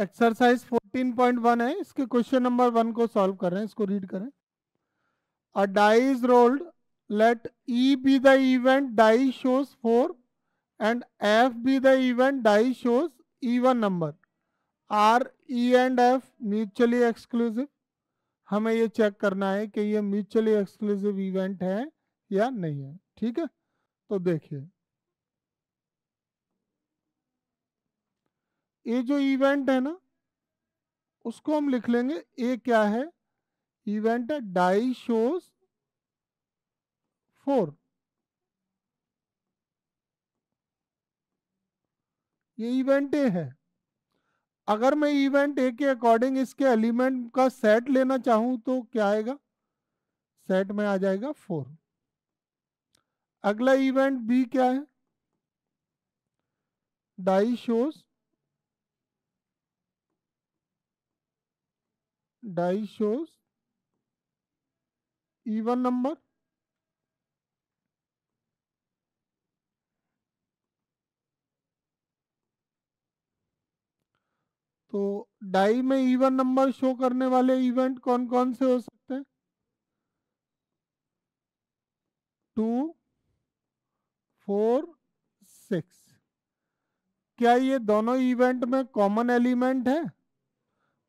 Exercise 14.1 है, इसके question number 1 को सॉल्व कर रहे हैं, इसको रीड करें। A die is rolled, let E be the event die shows 4 and F be the event die shows even number. Are E and F mutually exclusive. हमें ये चेक करना है कि ये म्यूचुअली एक्सक्लूसिव इवेंट है या नहीं है। ठीक है, तो देखिए ये जो इवेंट है ना, उसको हम लिख लेंगे, ए क्या है, इवेंट है डाई शोज 4। ये इवेंट ए है। अगर मैं इवेंट ए के अकॉर्डिंग इसके एलिमेंट का सेट लेना चाहूं तो क्या आएगा, सेट में आ जाएगा 4। अगला इवेंट बी क्या है, डाई शोज इवन नंबर। तो डाई में इवन नंबर शो करने वाले इवेंट कौन कौन से हो सकते हैं, 2, 4, 6। क्या ये दोनों इवेंट में कॉमन एलिमेंट है,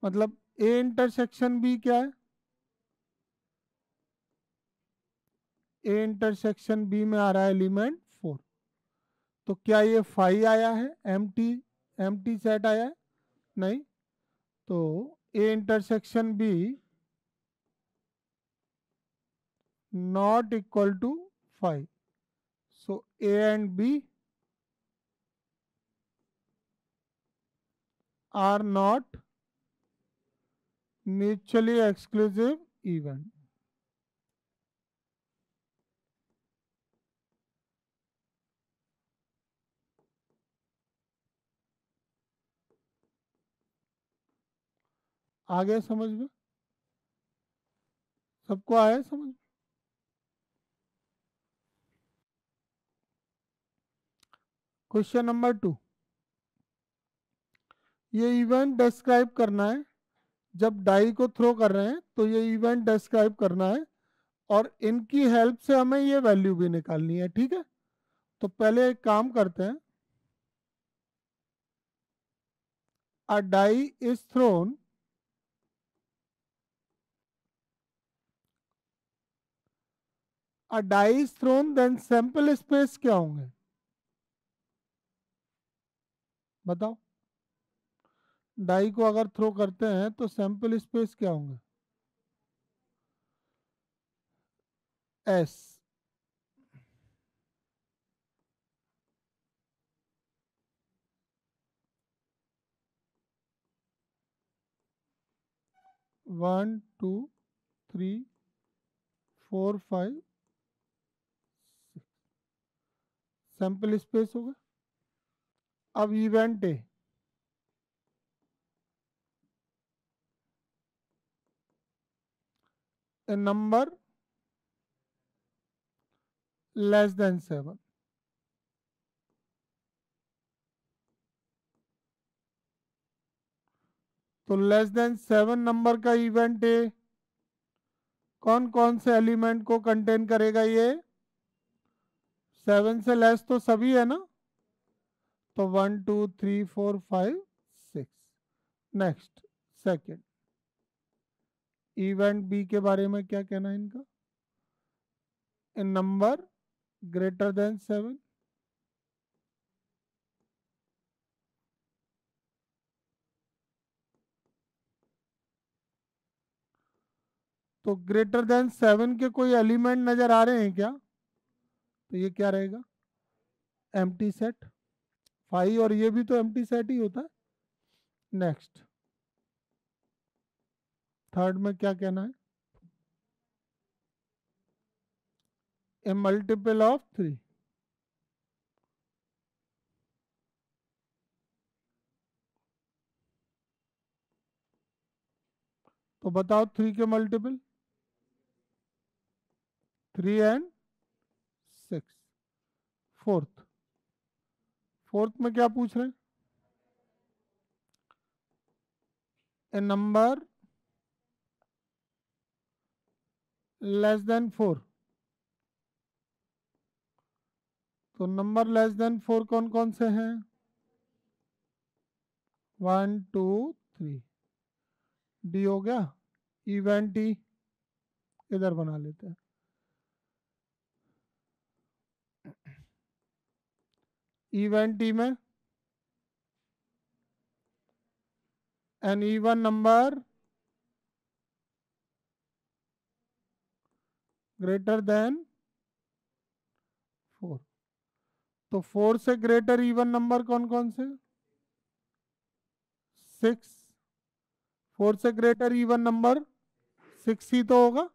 मतलब ए इंटरसेक्शन बी क्या है, ए इंटरसेक्शन बी में आ रहा है एलिमेंट 4। तो क्या ये 5 आया है, एम्प्टी सेट आया है, नहीं। तो A intersection B not equal to 5। So A and B are not mutually exclusive event. आगे समझ में, सबको आया समझ। क्वेश्चन नंबर 2, ये इवेंट डिस्क्राइब करना है। जब डाई को थ्रो कर रहे हैं तो ये इवेंट डिस्क्राइब करना है, और इनकी हेल्प से हमें ये वैल्यू भी निकालनी है। ठीक है, तो पहले एक काम करते हैं। A die is thrown, a die is thrown then sample space क्या होंगे, बताओ। डाई को अगर थ्रो करते हैं तो सैंपल स्पेस क्या होंगे, एस। 1 2 3 4 5 सैंपल स्पेस होगा। अब event A, A number less than 7। तो लेस देन 7 नंबर का इवेंट ए कौन कौन से एलिमेंट को कंटेन करेगा, ये 7 से लेस तो सभी है ना, तो 1 2 3 4 5 6। नेक्स्ट, सेकेंड इवेंट बी के बारे में क्या कहना है इनका, ए नंबर ग्रेटर देन 7। तो ग्रेटर देन 7 के कोई एलिमेंट नजर आ रहे हैं क्या, तो ये क्या रहेगा, एम्प्टी सेट। 5 और ये भी तो एम्प्टी सेट ही होता है। नेक्स्ट, थर्ड में क्या कहना है, ए मल्टीपल ऑफ 3। तो बताओ 3 के मल्टीपल, 3 एंड 6। फोर्थ, फोर्थ में क्या पूछ रहे हैं, ए नंबर लेस देन 4, तो नंबर लेस देन 4 कौन कौन से हैं? 1 2 3, डी हो गया। इवेंट ई इधर बना लेते हैं। इवेंट ई में an even number greater than 4, तो 4 से ग्रेटर इवन नंबर कौन कौन से? 6, 4 से ग्रेटर इवन नंबर 6 ही तो होगा।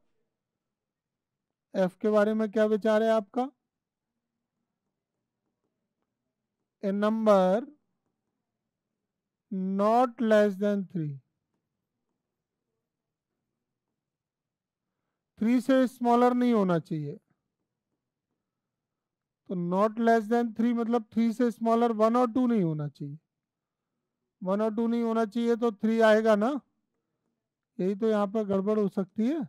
एफ के बारे में क्या विचार है आपका? ए नंबर नॉट लेस देन 3, 3 से स्मॉलर नहीं होना चाहिए। तो नॉट लेस देन 3 मतलब 3 से स्मॉलर 1 और 2 नहीं होना चाहिए। 1 और 2 नहीं होना चाहिए तो 3 आएगा ना, यही तो यहाँ पर गड़बड़ हो सकती है।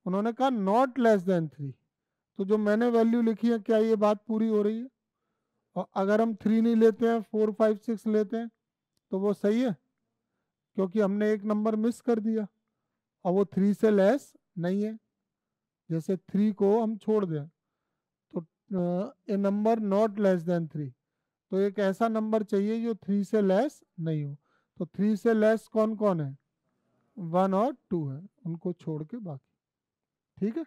उन्होंने कहा नॉट लेस देन 3, तो जो मैंने वैल्यू लिखी है क्या ये बात पूरी हो रही है? और अगर हम 3 नहीं लेते हैं 4 5 6 लेते हैं तो वो सही है, क्योंकि हमने एक नंबर मिस कर दिया और वो 3 से लेस नहीं है। जैसे 3 को हम छोड़ दें तो ए नंबर नॉट लेस देन 3, तो एक ऐसा नंबर चाहिए जो 3 से लेस नहीं हो। तो 3 से लेस कौन कौन है? 1 और 2 है, उनको छोड़ के बाकी। ठीक है,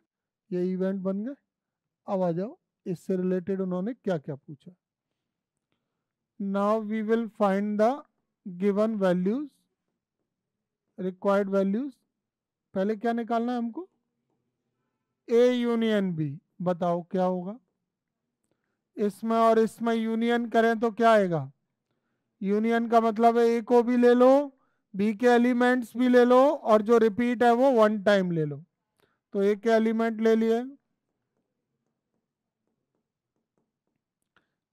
ये इवेंट बन गए। अब आ जाओ इससे रिलेटेड उन्होंने क्या क्या पूछा। Now we will find the given values, required values. पहले क्या निकालना है हमको? A union B. बताओ क्या होगा? इसमें और इसमें यूनियन करें तो क्या आएगा? यूनियन का मतलब है ए को भी ले लो, बी के एलिमेंट्स भी ले लो, और जो रिपीट है वो 1 टाइम ले लो। तो ए के एलिमेंट ले लिए,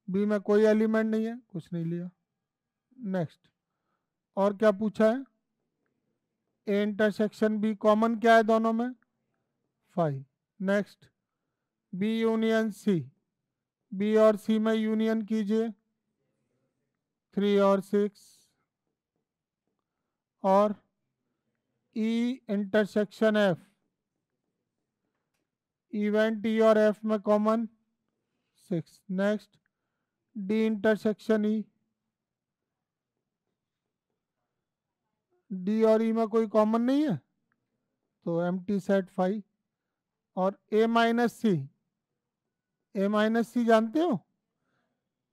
बी में कोई एलिमेंट नहीं है, कुछ नहीं लिया। नेक्स्ट, और क्या पूछा है? ए इंटरसेक्शन बी, कॉमन क्या है दोनों में? 5। Next, B union C, B और सी में यूनियन कीजिए, 3 और 6। और E intersection F, event E और एफ में common 6। Next, D intersection E, D और ई में कोई कॉमन नहीं है तो एम्प्टी सेट 5। और ए माइनस सी, ए माइनस सी जानते हो?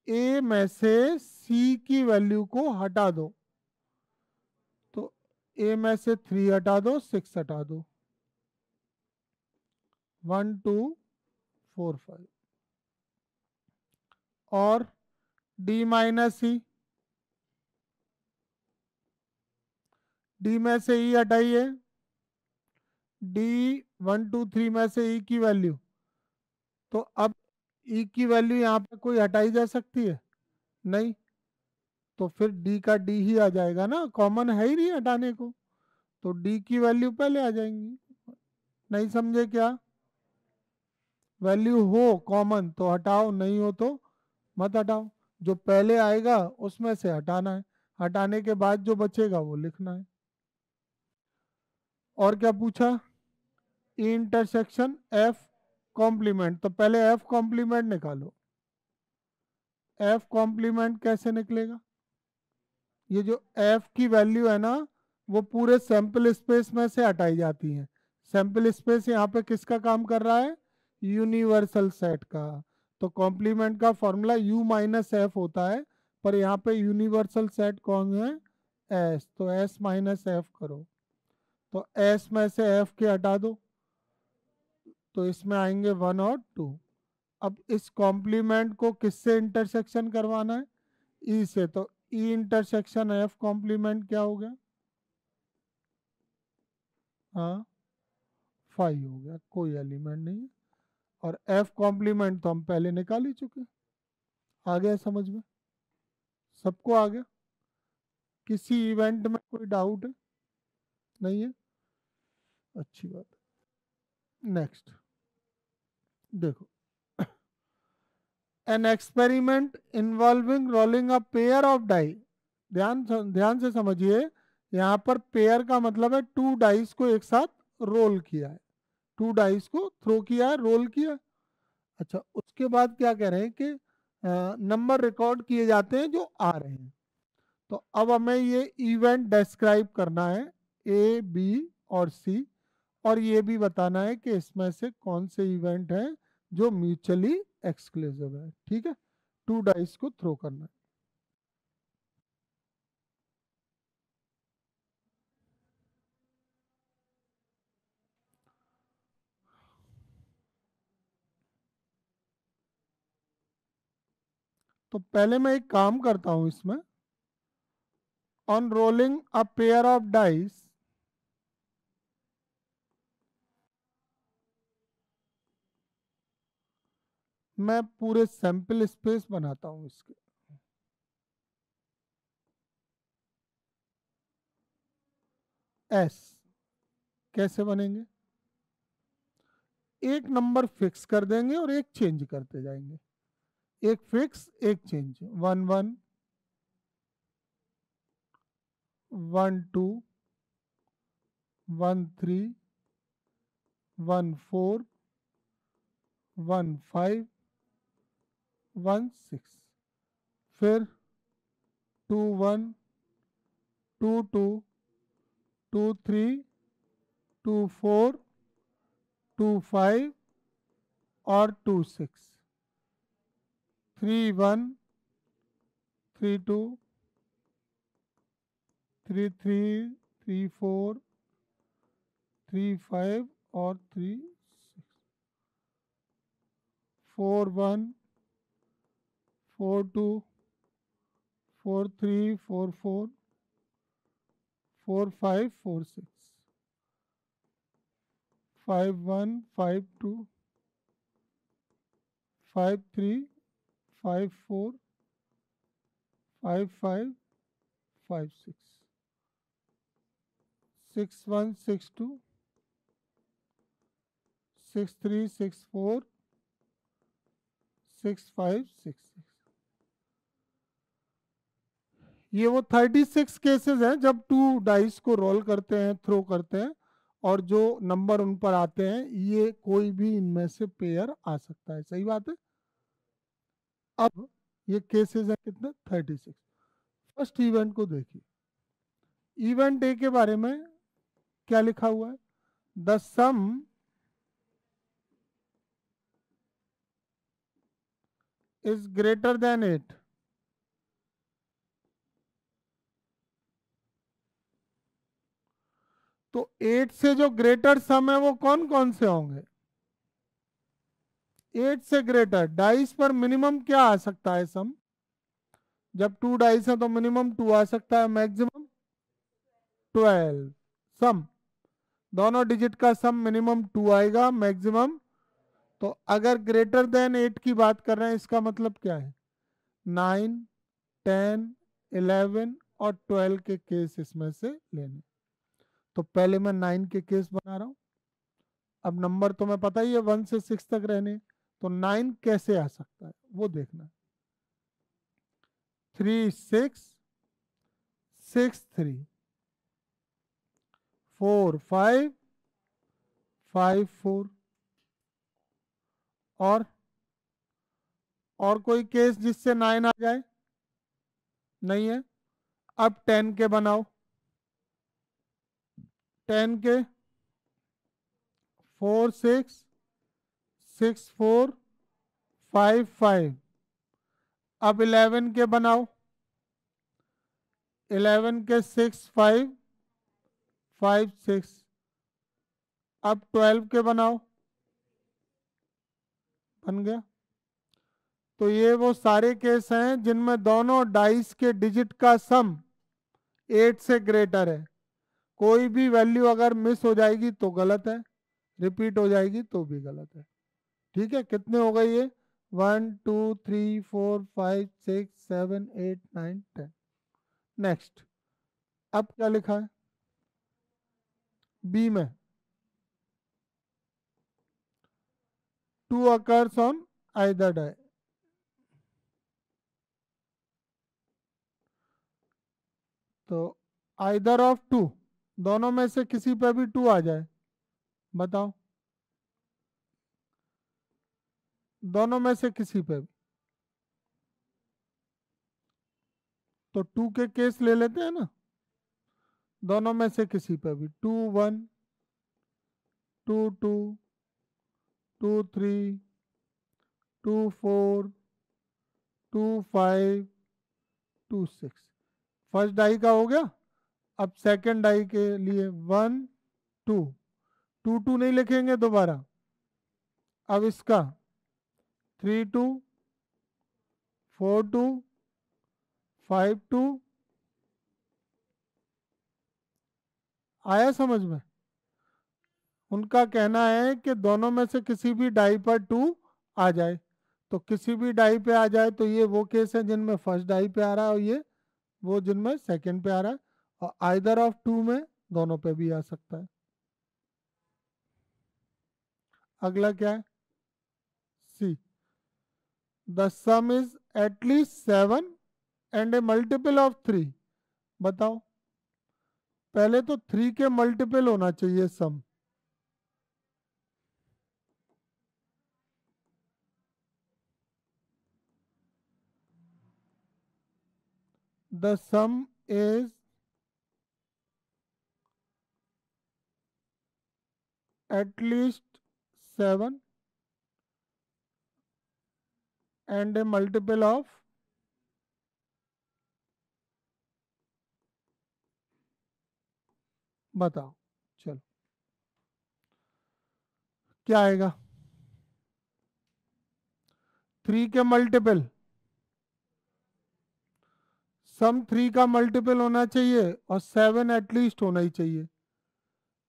ए में से सी की वैल्यू को हटा दो, तो ए में से 3 हटा दो, 6 हटा दो, 1 2 4 5। और डी माइनस सी, डी में से ई हटाइए, डी 1 2 3 में से ई की वैल्यू, तो अब ई की वैल्यू यहाँ पे कोई हटाई जा सकती है? नहीं, तो फिर डी का डी ही आ जाएगा ना, कॉमन है ही नहीं हटाने को, तो डी की वैल्यू पहले आ जाएंगी। नहीं समझे क्या? वैल्यू हो कॉमन तो हटाओ, नहीं हो तो मत हटाओ। जो पहले आएगा उसमें से हटाना है, हटाने के बाद जो बचेगा वो लिखना है। और क्या पूछा? इंटरसेक्शन एफ कॉम्प्लीमेंट, तो पहले एफ कॉम्प्लीमेंट निकालो। एफ कॉम्प्लीमेंट कैसे निकलेगा? ये जो एफ की वैल्यू है ना, वो पूरे सैंपल स्पेस में से हटाई जाती है। सैंपल स्पेस यहाँ पे किसका काम कर रहा है? यूनिवर्सल सेट का। तो कॉम्प्लीमेंट का फॉर्मूला यू माइनस एफ होता है, पर यहाँ पे यूनिवर्सल सेट कौन है? एस, तो एस माइनस एफ करो, तो एस में से एफ के हटा दो, तो इसमें आएंगे 1 और 2। अब इस कॉम्प्लीमेंट को किससे इंटरसेक्शन करवाना है? ई से, तो ई इंटरसेक्शन एफ कॉम्प्लीमेंट क्या हो गया? हाँ 5 हो गया, कोई एलिमेंट नहीं है। और एफ कॉम्प्लीमेंट तो हम पहले निकाल ही चुके। आ गया समझ में? सबको आ गया? किसी इवेंट में कोई डाउट है? नहीं है, अच्छी बात है। नेक्स्ट देखो, an experiment involving rolling a pair of die. ध्यान से समझिए, यहाँ पर पेयर का मतलब है टू डाइस को एक साथ रोल किया है, टू डाइस को थ्रो किया है, रोल किया। अच्छा, उसके बाद क्या कह रहे हैं कि नंबर रिकॉर्ड किए जाते हैं जो आ रहे हैं। तो अब हमें ये इवेंट डिस्क्राइब करना है, ए बी और सी, और ये भी बताना है कि इसमें से कौन से इवेंट हैं जो म्यूचुअली एक्सक्लूसिव है। ठीक है, टू डाइस को थ्रो करना है। तो पहले मैं एक काम करता हूं इसमें, on rolling a pair of dice, मैं पूरे सैंपल स्पेस बनाता हूं इसके। एस कैसे बनेंगे, एक नंबर फिक्स कर देंगे और एक चेंज करते जाएंगे, एक फिक्स एक चेंज, 1 1 1 2 1 3 1 4 1 5 1 6, फिर 2 1 2 2 2 3 2 4 2 5 और 2 6, 3 1 3 2 3 3 3 4 3 5 और 3 6, 4 1 4 2 4 3 4 4 4 5 4 6, 5 1 5 2 5 3 5 4 5 5 5 6, 6 1 6 2 6 3 6 4 6 5 6 6। ये वो 36 केसेस हैं जब टू डाइस को रोल करते हैं, थ्रो करते हैं, और जो नंबर उन पर आते हैं, ये कोई भी इनमें से पेयर आ सकता है। सही बात है। अब ये केसेस हैं कितने, 36। फर्स्ट इवेंट को देखिए, इवेंट ए के बारे में क्या लिखा हुआ है, the sum is greater than 8। तो 8 से जो ग्रेटर सम है वो कौन कौन से होंगे, 8 से ग्रेटर डाइस पर मिनिमम क्या आ सकता है सम, जब टू डाइस है तो मिनिमम 2 आ सकता है, मैक्सिमम 12। सम, दोनों डिजिट का सम मिनिमम 2 आएगा, मैक्सिमम। तो अगर ग्रेटर देन 8 की बात कर रहे हैं, इसका मतलब क्या है, 9 10 11 और 12 के केस इसमें से लेने। तो पहले मैं 9 के केस बना रहा हूं। अब नंबर तो मैं पता ही है 1 से 6 तक रहने, तो 9 कैसे आ सकता है वो देखना। 3 6 6 3 4 5 5 4। और कोई केस जिससे 9 आ जाए, नहीं है। अब 10 के बनाओ, 10 के 4 6 6 4 5 5। अब 11 के बनाओ, 11 के 6 5 5 6। अब 12 के बनाओ, बन गया। तो ये वो सारे केस हैं जिनमें दोनों डाइस के डिजिट का सम 8 से ग्रेटर है। कोई भी वैल्यू अगर मिस हो जाएगी तो गलत है, रिपीट हो जाएगी तो भी गलत है। ठीक है, कितने हो गए ये, 1 2 3 4 5 6 7 8 9 10। नेक्स्ट, अब क्या लिखा है, बी में 2 occurs on either die. तो आइदर ऑफ 2, दोनों में से किसी पे भी 2 आ जाए, बताओ, दोनों में से किसी पे भी। तो 2 के केस ले लेते हैं ना, दोनों में से किसी पे भी 2 1 2 2 2 3 2 4 2 5 2 6। फर्स्ट डाई का हो गया। अब सेकंड डाई के लिए 1 2 2 2 नहीं लिखेंगे दोबारा। अब इसका 3 2 4 2 5 2। आया समझ में? उनका कहना है कि दोनों में से किसी भी डाई पर 2 आ जाए। तो किसी भी डाई पे आ जाए तो ये वो केस है जिनमें फर्स्ट डाई पे आ रहा है, और ये वो जिनमें सेकंड पे आ रहा है। और आइदर ऑफ 2 में दोनों पे भी आ सकता है। अगला क्या है? C, the sum is at least 7 and a multiple of 3। बताओ, पहले तो 3 के मल्टीपल होना चाहिए sum. The sum is at least 7 and a multiple of, बताओ, चलो क्या आएगा? 3 के मल्टीपल, सम 3 का मल्टीपल होना चाहिए और 7 एटलीस्ट होना ही चाहिए।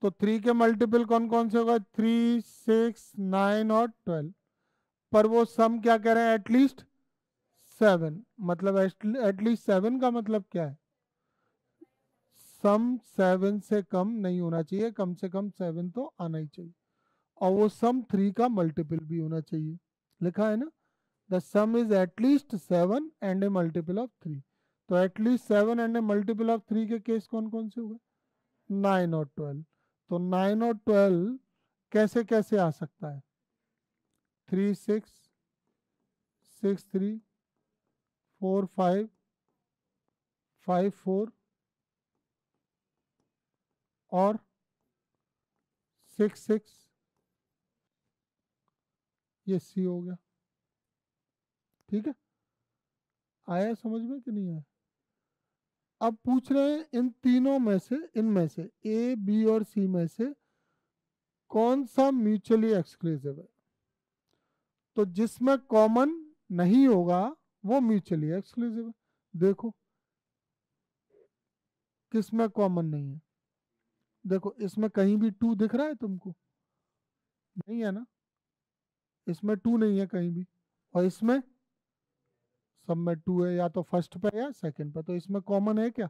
तो 3 के मल्टीपल कौन कौन से होगा? 3 6 9 और 12। पर वो सम क्या कह रहे हैं? एटलीस्ट 7। मतलब एटलीस्ट 7 का मतलब क्या है? सम 7 से कम नहीं होना चाहिए, कम से कम 7 तो आना ही चाहिए, और वो सम 3 का मल्टीपल भी होना चाहिए। लिखा है ना, the sum is at least 7 and a multiple of 3। तो at least 7 and a multiple of 3 के केस कौन कौन से हुए? 9 और 12। तो 9 और 12 कैसे कैसे आ सकता है? 3 6 6 3 4 5 5 4 और 6 6। ये सी हो गया। ठीक है, आया समझ में कि नहीं आया? अब पूछ रहे हैं इन तीनों में से, इनमें से ए बी और सी में से कौन सा म्यूचुअली एक्सक्लूसिव है। तो जिसमें कॉमन नहीं होगा वो म्यूचुअली एक्सक्लूसिव है। देखो किसमें कॉमन नहीं है। देखो इसमें कहीं भी 2 दिख रहा है तुमको? नहीं है ना, इसमें 2 नहीं है कहीं भी। और इसमें सब में 2 है, या तो फर्स्ट पे या सेकंड पे। तो इसमें कॉमन है क्या?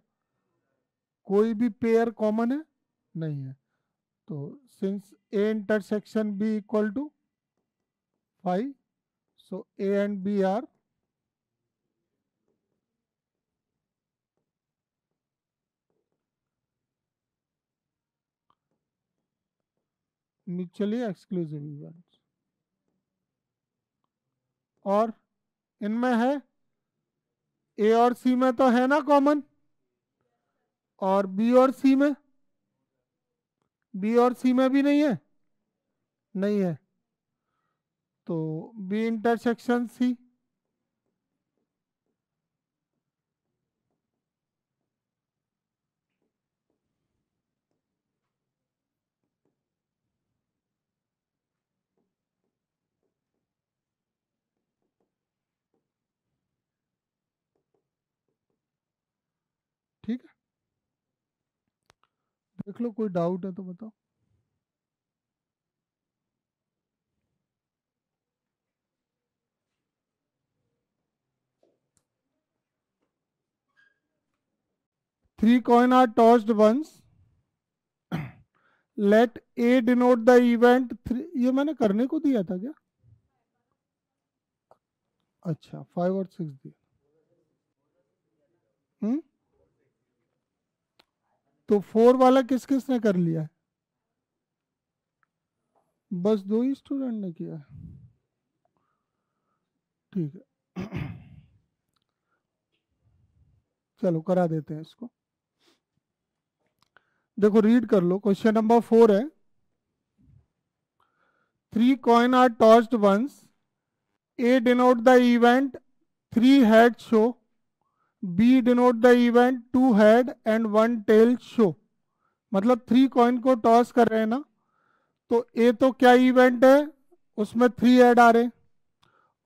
कोई भी पेयर कॉमन है नहीं है। तो since A intersection B equal to 5, so A and B are mutually exclusive events। और इनमें है ए और सी में तो है ना कॉमन, और बी और सी में, बी और सी में भी नहीं है, नहीं है। तो बी इंटरसेक्शन सी। ठीक है, देख लो कोई डाउट है तो बताओ। Three coin are tossed once, let A denote the event three, ये मैंने करने को दिया था क्या? अच्छा 5 और 6 दिया। तो 4 वाला किस किस ने कर लिया है? बस 2 ही स्टूडेंट ने किया है। ठीक है चलो करा देते हैं इसको। देखो रीड कर लो, क्वेश्चन नंबर 4 है, 3 coin are tossed once, A denote the event 3 head show, B denote the event 2 head and 1 tail show। मतलब 3 कॉइन को टॉस कर रहे हैं ना, तो ए तो क्या इवेंट है, उसमें 3 हेड आ रहे हैं,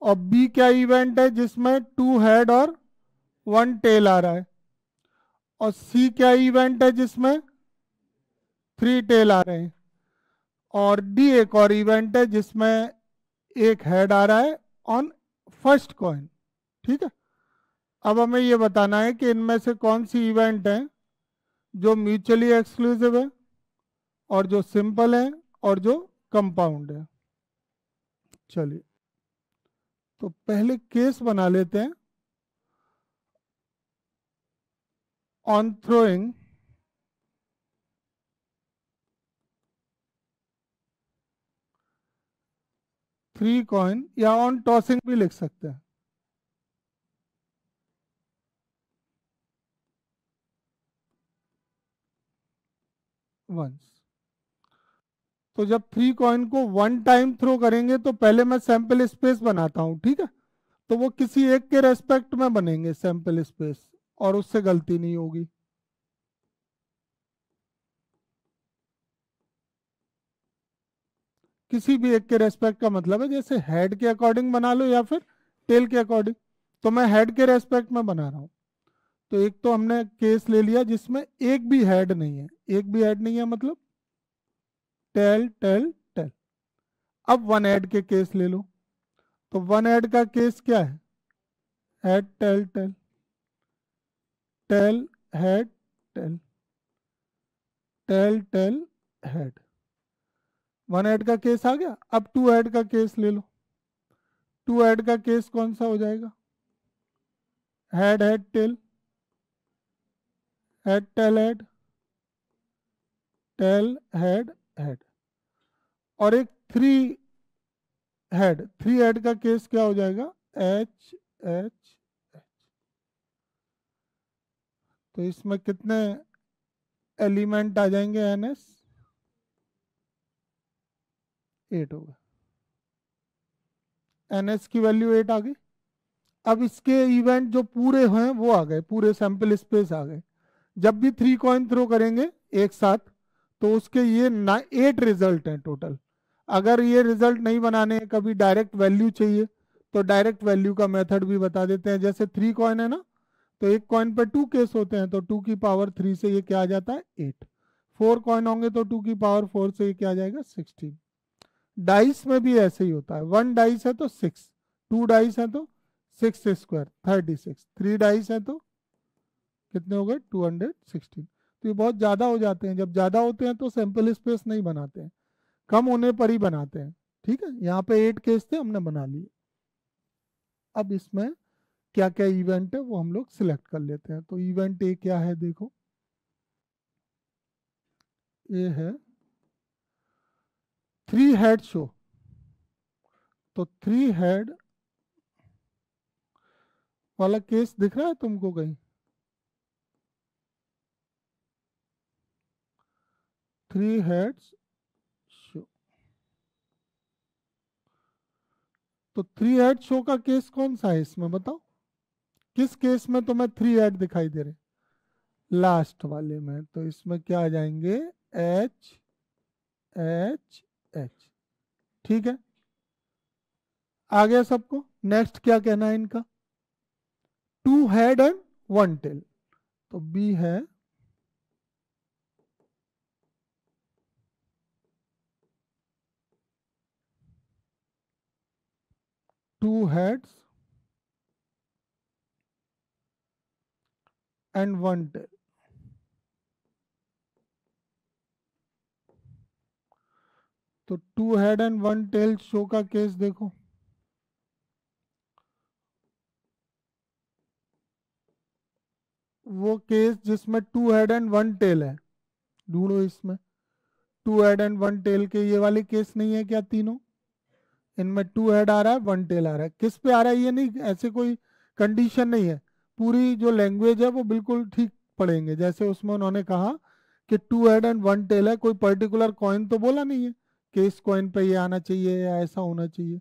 और बी क्या इवेंट है जिसमें 2 हेड और 1 टेल आ रहा है, और सी क्या इवेंट है जिसमें 3 टेल आ रहे हैं, और डी एक और इवेंट है जिसमें एक हेड आ रहा है ऑन फर्स्ट कॉइन। ठीक है, अब हमें ये बताना है कि इनमें से कौन सी इवेंट है जो म्यूचुअली एक्सक्लूसिव है, और जो सिंपल है, और जो कंपाउंड है। चलिए तो पहले केस बना लेते हैं। ऑन थ्रोइंग 3 कॉइन, या ऑन टॉसिंग भी लिख सकते हैं। वंस, तो जब 3 कॉइन को 1 टाइम थ्रो करेंगे तो पहले मैं सैंपल स्पेस बनाता हूं, ठीक है, तो वो किसी एक के रेस्पेक्ट में बनेंगे सैंपल स्पेस, और उससे गलती नहीं होगी। किसी भी एक के रेस्पेक्ट का मतलब है जैसे हेड के अकॉर्डिंग बना लो या फिर टेल के अकॉर्डिंग, तो मैं हेड के रेस्पेक्ट में बना रहा हूं। तो एक तो हमने केस ले लिया जिसमें एक भी हेड नहीं है, एक भी हेड नहीं है मतलब टेल टेल टेल। अब वन हेड के केस ले लो, तो वन हेड का केस क्या है, head tail tail, tail head tail, tail tail head. One head का केस आ गया। अब टू हेड का केस ले लो, टू हेड का केस कौन सा हो जाएगा, head head tail, head tail head, tail head head. और एक थ्री हेड, थ्री हेड का केस क्या हो जाएगा, एच एच एच। तो इसमें कितने एलिमेंट आ जाएंगे, एन एस 8 होगा, एन एस की वैल्यू 8 आ गई। अब इसके इवेंट जो पूरे हैं वो आ गए, पूरे सैंपल स्पेस आ गए। जब भी 3 कॉइन थ्रो करेंगे एक साथ, तो उसके ये 8 रिजल्ट हैं टोटल। अगर ये रिजल्ट नहीं बनाने हैं, कभी डायरेक्ट वैल्यू चाहिए, तो डायरेक्ट वैल्यू का मेथड भी बता देते हैं। जैसे 3 कॉइन है ना, तो एक कॉइन पे 2 केस होते हैं, तो 2 की पावर 3 से ये क्या आ जाता है, 8। 4 कॉइन होंगे तो 2 की पावर 4 से ये क्या आ जाएगा, 16। डाइस में भी ऐसे ही होता है, 1 डाइस है तो 6, 2 डाइस है तो 6 स्क्वायर 36, 3 डाइस है तो कितने हो गए, 216। तो ये बहुत ज़्यादा हो जाते हैं, जब ज़्यादा होते हैं तो सैंपल स्पेस नहीं बनाते हैं, कम होने पर ही बनाते हैं। ठीक है, यहाँ पे 8 केस थे, हमने बना लिए। अब इसमें क्या क्या इवेंट है वो हम लोग सिलेक्ट कर लेते हैं। तो इवेंट ए क्या है, देखो ये है 3 हेड शो। तो 3 हेड वाला केस दिख रहा है तुमको कहीं, 3 हेड्स शो। तो 3 हेड शो का केस कौन सा है इसमें बताओ, किस केस में तुम्हें 3 हेड दिखाई दे रहे, लास्ट वाले में। तो इसमें क्या आ जाएंगे, एच एच एच। ठीक है, आ गया सबको। नेक्स्ट क्या कहना है इनका, 2 हेड एंड 1 टेल। तो बी है 2 हेड्स एंड 1 टेल। तो 2 हेड एंड 1 टेल शो का केस देखो, वो केस जिसमें 2 हेड एंड 1 टेल है, ढूंढो इसमें। 2 हेड एंड 1 टेल के ये वाले केस नहीं है क्या तीनों? इनमें 2 हेड आ रहा है 1 टेल आ रहा है, किस पे आ रहा है ये नहीं, ऐसे कोई कंडीशन नहीं है। पूरी जो लैंग्वेज है वो बिल्कुल ठीक पढ़ेंगे, जैसे उसमें उन्होंने कहा कि 2 हेड एंड 1 टेल है, कोई पर्टिकुलर कॉइन तो बोला नहीं है कि इस कॉइन पे ये आना चाहिए या ऐसा होना चाहिए,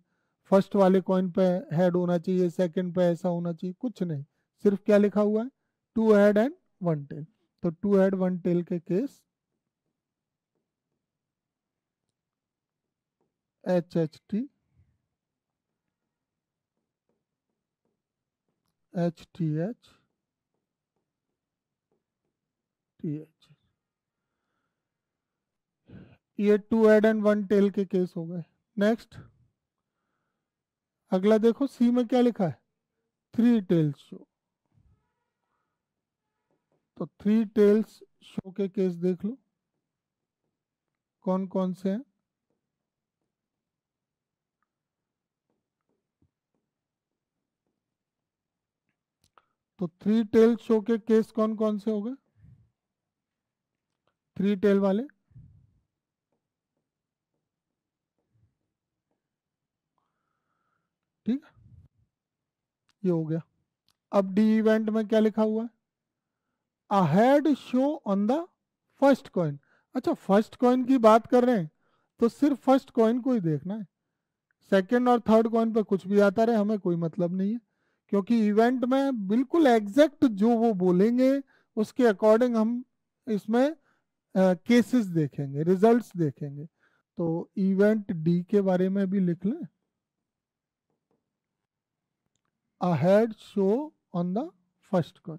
फर्स्ट वाले कॉइन पे हेड होना चाहिए, सेकंड पे ऐसा होना चाहिए, कुछ नहीं। सिर्फ क्या लिखा हुआ है, 2 हेड एंड 1 टेल। तो 2 हेड 1 टेल के केस HHT HTH TH, ये 2 हेड एंड 1 टेल के केस हो गए। नेक्स्ट अगला देखो, सी में क्या लिखा है, 3 टेल्स शो। तो 3 टेल्स शो के केस देख लो कौन कौन से हैं। तो 3 टेल शो के केस कौन कौन से हो गए, 3 टेल वाले? ठीक है, ये हो गया। अब डी इवेंट में क्या लिखा हुआ है, ahead show on the first coin. अच्छा, फर्स्ट कॉइन की बात कर रहे हैं तो सिर्फ फर्स्ट कॉइन को ही देखना है, सेकंड और थर्ड कॉइन पे कुछ भी आता रहे हमें कोई मतलब नहीं है, क्योंकि इवेंट में बिल्कुल एग्जैक्ट जो वो बोलेंगे उसके अकॉर्डिंग हम इसमें केसेस देखेंगे, रिजल्ट्स देखेंगे। तो इवेंट डी के बारे में भी लिख लें, ahead show on the first coin.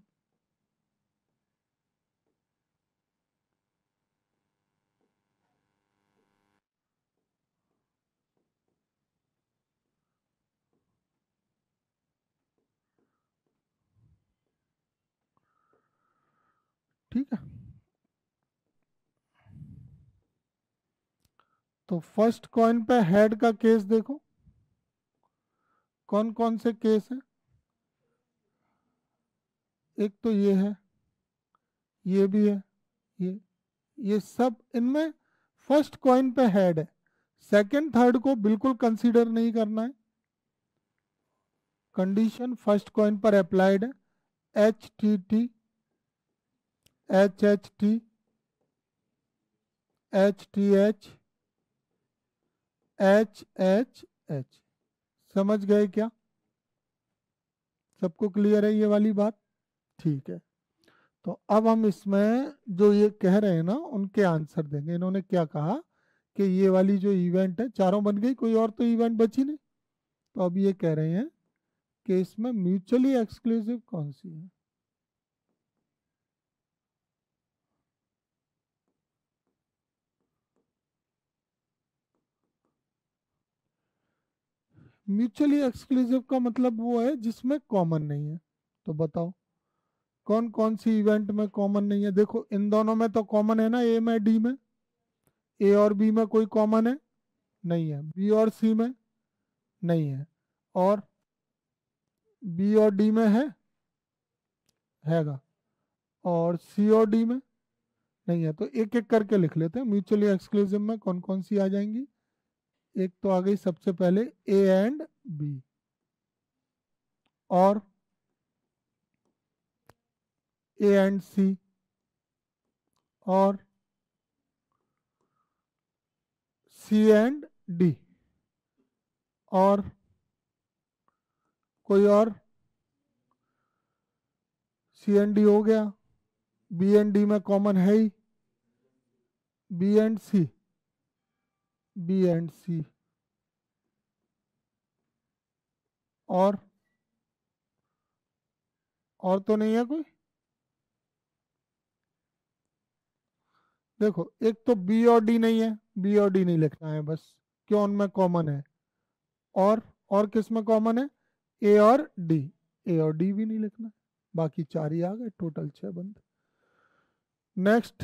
ठीक है, तो फर्स्ट कॉइन पे हेड का केस देखो कौन कौन से केस है। एक तो ये है, ये भी है, ये सब इनमें फर्स्ट कॉइन पे हेड है, सेकंड थर्ड को बिल्कुल कंसीडर नहीं करना है। कंडीशन फर्स्ट कॉइन पर अप्लाइड है, H T T H H T H T H H H H. समझ गए क्या, सबको क्लियर है ये वाली बात? ठीक है, तो अब हम इसमें जो ये कह रहे हैं ना उनके आंसर देंगे। इन्होंने क्या कहा कि ये वाली जो इवेंट है चारों बन गई, कोई और तो इवेंट बची नहीं, तो अब ये कह रहे हैं कि इसमें म्यूचुअली एक्सक्लूसिव कौन सी है। म्यूचुअली एक्सक्लूसिव का मतलब वो है जिसमें कॉमन नहीं है। तो बताओ कौन कौन सी इवेंट में कॉमन नहीं है। देखो इन दोनों में तो कॉमन है ना, ए में डी में, ए और बी में कोई कॉमन है नहीं है, बी और सी में नहीं है, और बी और डी में हैगा, और सी और डी में नहीं है। तो एक एक करके लिख लेते हैं म्यूचुअली एक्सक्लूसिव में कौन कौन सी आ जाएंगी। एक तो आ गई सबसे पहले ए एंड बी, और ए एंड सी, और सी एंड डी, और कोई और, सी एंड डी हो गया, बी एंड डी में कॉमन है ही, B and C, B and C, और तो नहीं है कोई। देखो एक तो बी और डी नहीं है, बी और डी नहीं लिखना है बस, क्यों, उनमें कॉमन है। और किस में कॉमन है, ए और डी, ए और डी भी नहीं लिखना है। बाकी चार ही आ गए, टोटल 6 बंद। नेक्स्ट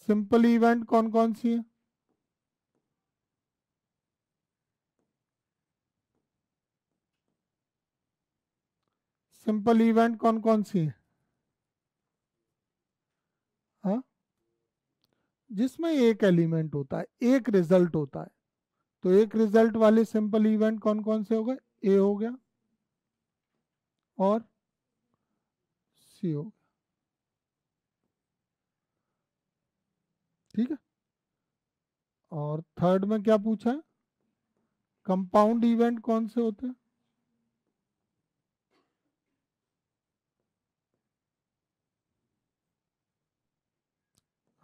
सिंपल इवेंट कौन कौन सी है, सिंपल इवेंट कौन कौन सी है? हाँ, जिसमें एक एलिमेंट होता है, एक रिजल्ट होता है। तो एक रिजल्ट वाले सिंपल इवेंट कौन कौन से हो गए? ए हो गया और सी हो गया। ठीक है। और थर्ड में क्या पूछा है? कंपाउंड इवेंट कौन से होते हैं?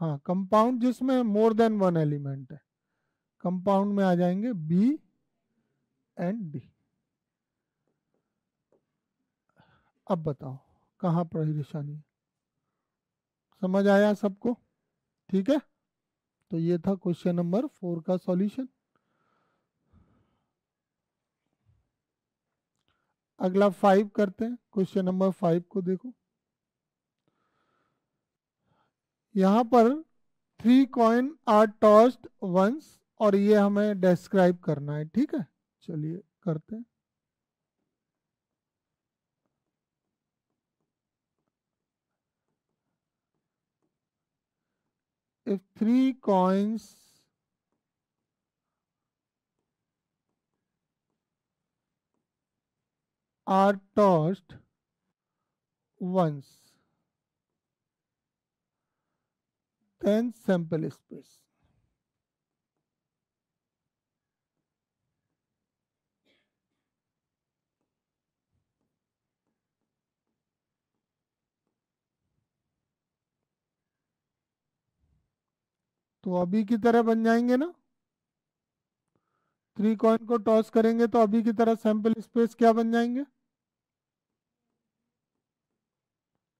हाँ, कंपाउंड जिसमें मोर देन वन एलिमेंट है, कंपाउंड में आ जाएंगे बी एंड डी। अब बताओ कहाँ परेशानी है? समझ आया सबको? ठीक है। तो ये था क्वेश्चन नंबर 4 का सॉल्यूशन। अगला 5 करते हैं। क्वेश्चन नंबर 5 को देखो। यहाँ पर 3 कॉइन आर टॉस्ड वंस, और ये हमें डिस्क्राइब करना है। ठीक है, चलिए करते हैं। If 3 coins are tossed once, then sample space. तो अभी की तरह बन जाएंगे ना? 3 कॉइन को टॉस करेंगे तो अभी की तरह सैंपल स्पेस क्या बन जाएंगे?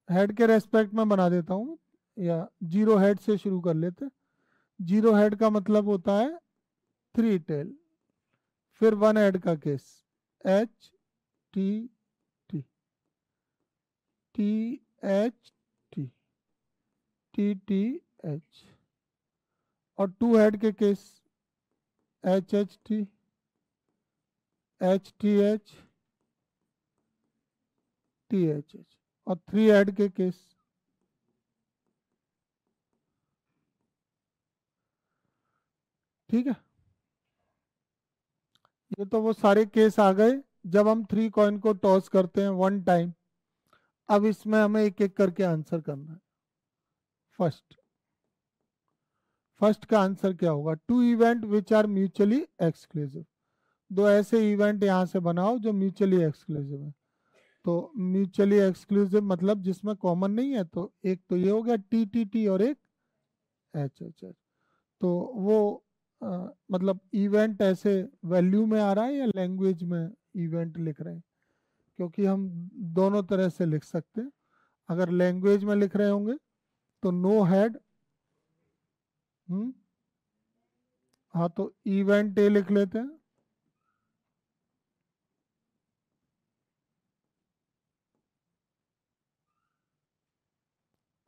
हेड के रेस्पेक्ट में बना देता हूँ, या जीरो हेड से शुरू कर लेते। जीरो हेड का मतलब होता है 3 टेल, फिर 1 हेड का case H T T, T H T, T T H, और 2 हेड के case H H T, H T H, T H H, और 3 हेड के केस ठीक है। ये तो वो सारे केस आ गए जब हम 3 कॉइन को टॉस करते हैं 1 टाइम। अब इसमें हमें एक एक करके आंसर करना है। फर्स्ट का आंसर क्या होगा? 2 event which are mutually exclusive. 2 ऐसे इवेंट यहां से बनाओ जो म्यूचुअली एक्सक्लूसिव है। तो म्यूचुअली एक्सक्लूसिव मतलब जिसमें कॉमन नहीं है, तो एक तो ये हो गया टी टी टी, और एक एच एच एच। तो वो मतलब इवेंट ऐसे वैल्यू में आ रहा है या लैंग्वेज में इवेंट लिख रहे हैं? क्योंकि हम दोनों तरह से लिख सकते हैं। अगर लैंग्वेज में लिख रहे होंगे तो नो हेड, हाँ, तो इवेंट ए लिख लेते हैं।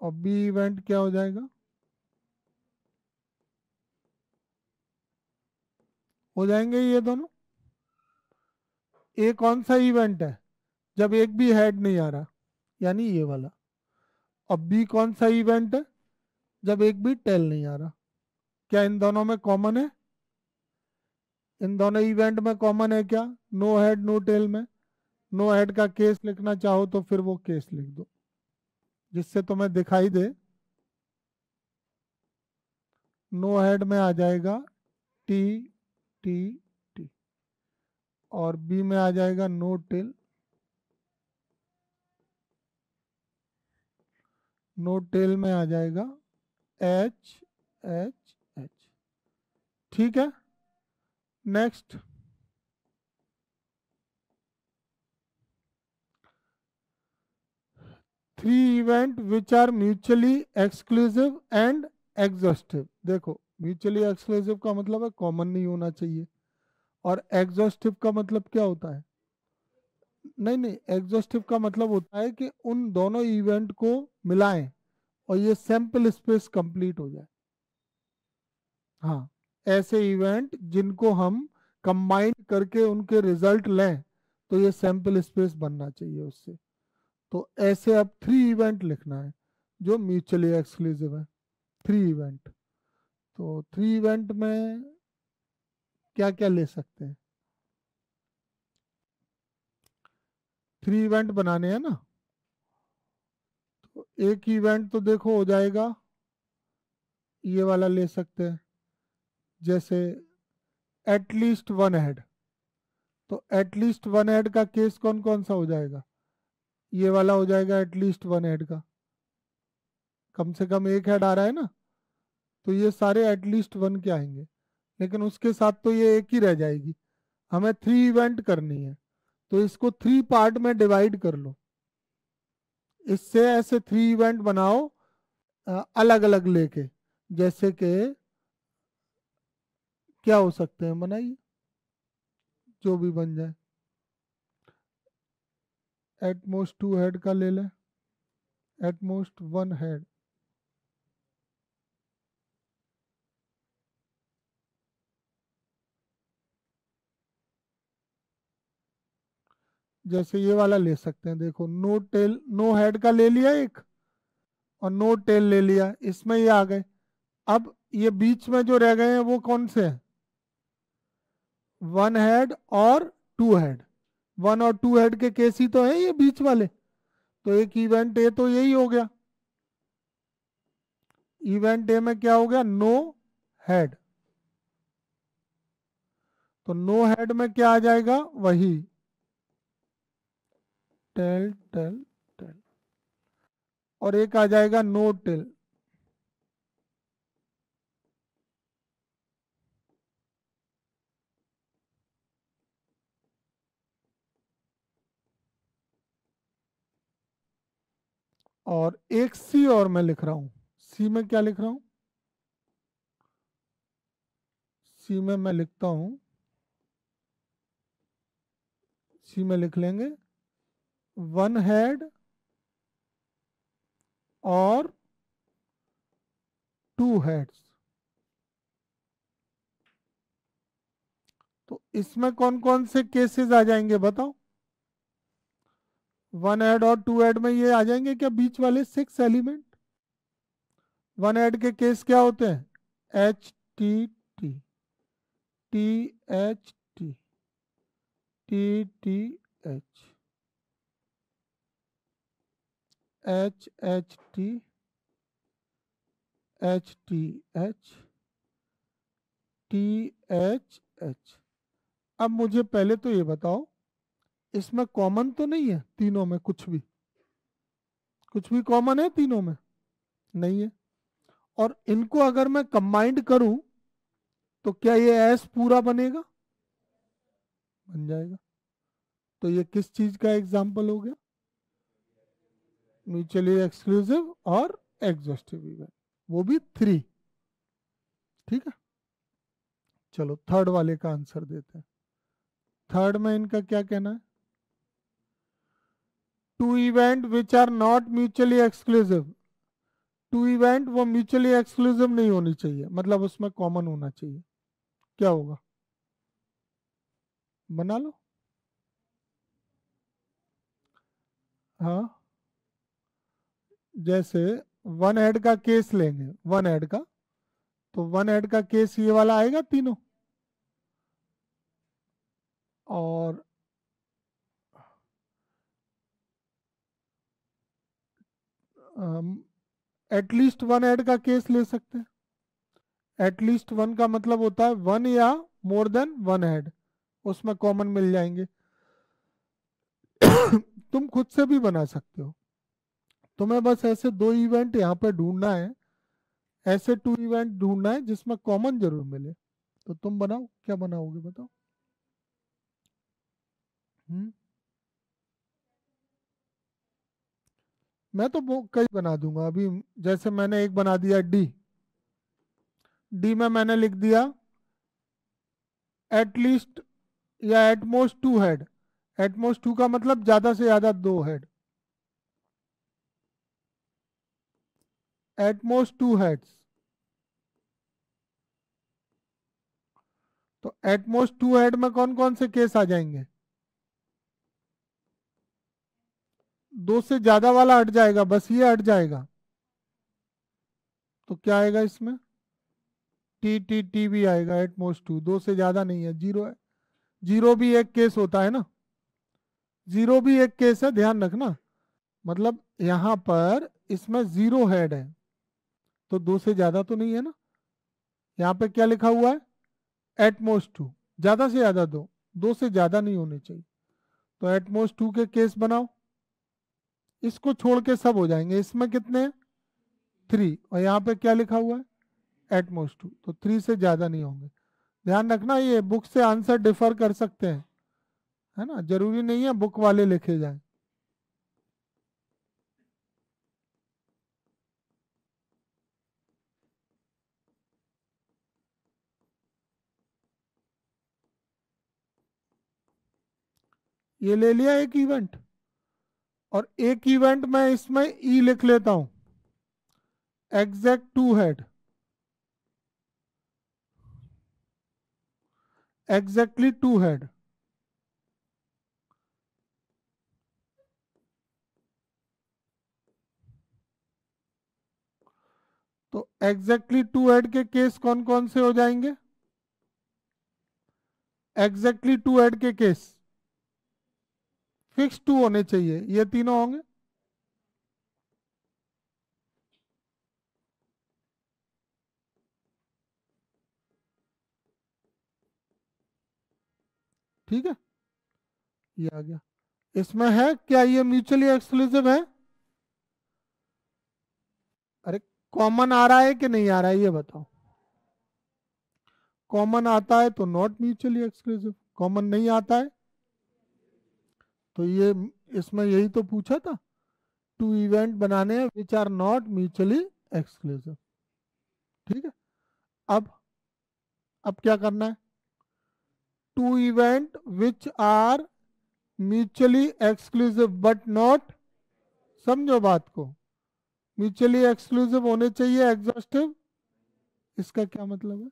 और बी इवेंट क्या हो जाएगा? हो जाएंगे ये दोनों। ए कौन सा इवेंट है? जब एक भी हेड नहीं आ रहा, यानी ये वाला। और बी कौन सा इवेंट है? जब एक भी टेल नहीं आ रहा। क्या इन दोनों में कॉमन है? इन दोनों इवेंट में कॉमन है क्या? नो हेड नो टेल में नो हेड का केस लिखना चाहो तो फिर वो केस लिख दो जिससे तुम्हें दिखाई दे। नो हेड में आ जाएगा टी टी टी, और बी में आ जाएगा नो टेल। नो टेल में आ जाएगा एच एच एच। ठीक है, next. Three event which are mutually exclusive and exhaustive. देखो, म्यूचुअली एक्सक्लूसिव का मतलब है कॉमन नहीं होना चाहिए, और एग्जॉस्टिव का मतलब क्या होता है? नहीं नहीं, एग्जॉस्टिव का मतलब होता है कि उन दोनों इवेंट को मिलाएं और ये सैंपल स्पेस कंप्लीट हो जाए। हाँ, ऐसे इवेंट जिनको हम कंबाइन करके उनके रिजल्ट लें तो ये सैंपल स्पेस बनना चाहिए उससे। तो ऐसे अब 3 इवेंट लिखना है जो म्यूचुअली एक्सक्लूसिव है। 3 इवेंट, तो 3 इवेंट में क्या क्या ले सकते हैं? 3 इवेंट बनाने हैं ना, तो एक इवेंट तो देखो हो जाएगा, ये वाला ले सकते हैं, जैसे एटलीस्ट वन हेड। तो एटलीस्ट वन हेड का केस कौन कौन सा हो जाएगा? ये वाला हो जाएगा एटलीस्ट वन हेड का, कम से कम एक हेड आ रहा है ना, तो ये सारे एटलीस्ट वन के आएंगे। लेकिन उसके साथ तो ये एक ही रह जाएगी, हमें 3 इवेंट करनी है, तो इसको 3 पार्ट में डिवाइड कर लो। इससे ऐसे 3 इवेंट बनाओ अलग अलग लेके, जैसे कि क्या हो सकते हैं, बनाइए जो भी बन जाए। एटमोस्ट 2 हेड का ले लें, एटमोस्ट 1 हेड। जैसे ये वाला ले सकते हैं, देखो नो टेल नो हेड का ले लिया एक, और नो टेल ले लिया, इसमें ये आ गए। अब ये बीच में जो रह गए हैं वो कौन से हैं? 1 हेड और 2 हेड। 1 और 2 हेड के केस ही तो है ये बीच वाले, तो एक इवेंट ए तो यही हो गया। इवेंट ए में क्या हो गया? No head. तो नो हेड में क्या आ जाएगा? वही टेल टेल टेल, और एक आ जाएगा नो टेल। और एक सी और मैं लिख रहा हूं, सी में क्या लिख रहा हूं? सी में मैं लिखता हूं, सी में लिख लेंगे 1 हेड और 2 हेड्स। तो इसमें कौन कौन से केसेस आ जाएंगे बताओ? 1 हेड और 2 हेड में ये आ जाएंगे क्या बीच वाले 6 एलिमेंट? 1 हेड के केस क्या होते हैं? H T T, T H T, T T H, H H T, H T H, T H H. अब मुझे पहले तो ये बताओ, इसमें कॉमन तो नहीं है तीनों में? कुछ भी कॉमन है तीनों में? नहीं है। और इनको अगर मैं कंबाइंड करूं तो क्या ये एस पूरा बनेगा? बन जाएगा। तो ये किस चीज का एग्जाम्पल हो गया? म्यूचुअली एक्सक्लूसिव और एग्जॉस्टिव इवेंट, वो भी 3। ठीक है, चलो थर्ड वाले का आंसर देते हैं। थर्ड में इनका क्या कहना है? Two event which are not mutually exclusive. Two event वो म्यूचुअली एक्सक्लूसिव नहीं होनी चाहिए, मतलब उसमें कॉमन होना चाहिए। क्या होगा? बना लो। हाँ, जैसे 1 हेड का केस लेंगे, 1 हेड का, तो 1 हेड का केस ये वाला आएगा तीनों। और एटलीस्ट 1 हेड का केस ले सकते हैं। एटलीस्ट 1 का मतलब होता है 1 या मोर देन 1 हेड, उसमें कॉमन मिल जाएंगे। तुम खुद से भी बना सकते हो, तुम्हें बस ऐसे 2 इवेंट यहाँ पे ढूंढना है, ऐसे 2 इवेंट ढूंढना है जिसमें कॉमन जरूर मिले। तो तुम बनाओ, क्या बनाओगे बताओ? हम्म, मैं तो वो कई बना दूंगा अभी। जैसे मैंने एक बना दिया डी, डी में मैंने लिख दिया एटलीस्ट या एटमोस्ट 2 हेड। एटमोस्ट 2 का मतलब ज्यादा से ज्यादा 2 हेड, एटमोस्ट 2 हेड्स। तो एटमोस्ट 2 हेड में कौन कौन से केस आ जाएंगे? दो से ज्यादा वाला हट जाएगा, बस ये हट जाएगा, तो क्या आएगा इसमें, टी टी टी भी आएगा, एट मोस्ट टू, दो से ज्यादा नहीं है, जीरो है। जीरो भी एक केस होता है ना, जीरो भी एक केस है, ध्यान रखना। मतलब यहां पर इसमें जीरो हेड है, तो दो से ज्यादा तो नहीं है ना। यहाँ पे क्या लिखा हुआ है, एट मोस्ट टू, ज्यादा से ज्यादा दो, दो से ज्यादा नहीं होने चाहिए। तो एट मोस्ट टू के केस बनाओ, इसको छोड़ के सब हो जाएंगे। इसमें कितने, थ्री, और यहाँ पे क्या लिखा हुआ है, एट मोस्ट टू, तो थ्री से ज्यादा नहीं होंगे। ध्यान रखना, ये बुक से आंसर डिफर कर सकते हैं, है ना, जरूरी नहीं है बुक वाले लिखे जाए। ये ले लिया एक इवेंट, और एक इवेंट मैं इसमें ई लिख लेता हूं, exact two head, exactly two head. तो एग्जैक्टली टू हेड के केस कौन कौन से हो जाएंगे, एग्जैक्टली टू हेड के केस फिक्स टू होने चाहिए, ये तीनों होंगे। ठीक है, ये आ गया। इसमें है क्या, ये म्यूचुअली एक्सक्लूसिव है, अरे कॉमन आ रहा है कि नहीं आ रहा है ये बताओ। कॉमन आता है तो नॉट म्यूचुअली एक्सक्लूसिव, कॉमन नहीं आता है तो ये, इसमें यही तो पूछा था, टू इवेंट बनाने हैं which are not mutually exclusive. ठीक है, अब क्या करना है, two event which are mutually exclusive but not, समझो बात को, म्यूचुअली एक्सक्लूसिव होने चाहिए एग्जॉस्टिव, इसका क्या मतलब है,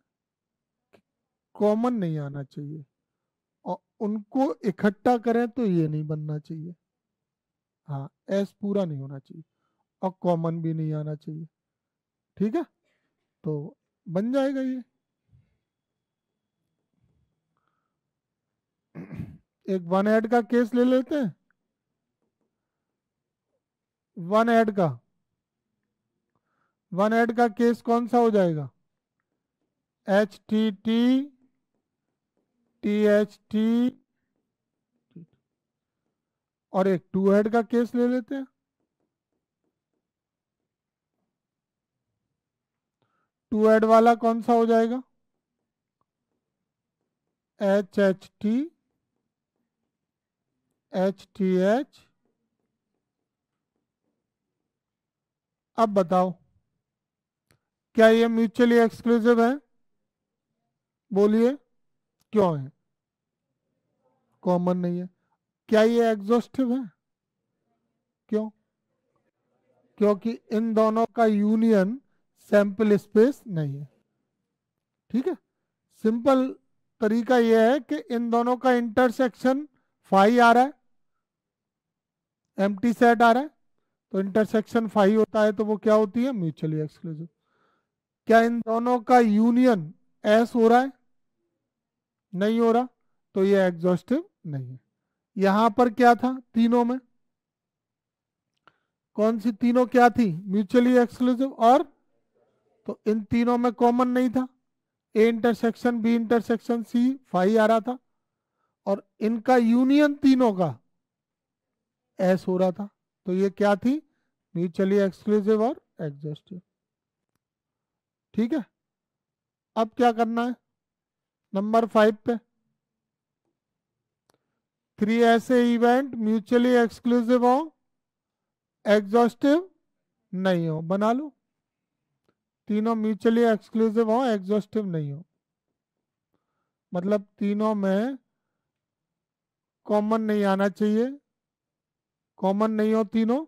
कॉमन नहीं आना चाहिए, और उनको इकट्ठा करें तो ये नहीं बनना चाहिए, हाँ एस पूरा नहीं होना चाहिए, और कॉमन भी नहीं आना चाहिए। ठीक है, तो बन जाएगा ये। एक वन हेड का केस ले लेते हैं, वन हेड का, वन हेड का केस कौन सा हो जाएगा, H T T T H T, और एक टू हेड का केस ले लेते हैं, टू हेड वाला कौन सा हो जाएगा, H H T H T H. अब बताओ क्या ये म्यूचुअली एक्सक्लूसिव है, बोलिए, क्यों है, कॉमन नहीं है। क्या ये एग्जॉस्टिव है, क्यों, क्योंकि इन दोनों का यूनियन सैंपल स्पेस नहीं है। ठीक है, सिंपल तरीका यह है कि इन दोनों का इंटरसेक्शन फाई आ रहा है, एम्प्टी सेट आ रहा है, तो इंटरसेक्शन फाई होता है तो वो क्या होती है, म्यूचुअली एक्सक्लूसिव। क्या इन दोनों का यूनियन एस हो रहा है, नहीं हो रहा, तो ये एग्जॉस्टिव नहीं है। यहां पर क्या था, तीनों में कौन सी तीनों क्या थी, म्यूचुअली एक्सक्लूसिव, और तो इन तीनों में कॉमन नहीं था, A intersection B intersection C phi आ रहा था, और इनका यूनियन तीनों का एस हो रहा था, तो ये क्या थी, म्यूचुअली एक्सक्लूसिव और एग्जॉस्टिव। ठीक है, अब क्या करना है, नंबर 5 पे, थ्री ऐसे इवेंट म्यूचुअली एक्सक्लूसिव हो, एग्जॉस्टिव नहीं हो, बना लो, तीनों म्यूचुअली एक्सक्लूसिव हो, एग्जॉस्टिव नहीं हो, मतलब तीनों में कॉमन नहीं आना चाहिए, कॉमन नहीं हो तीनों,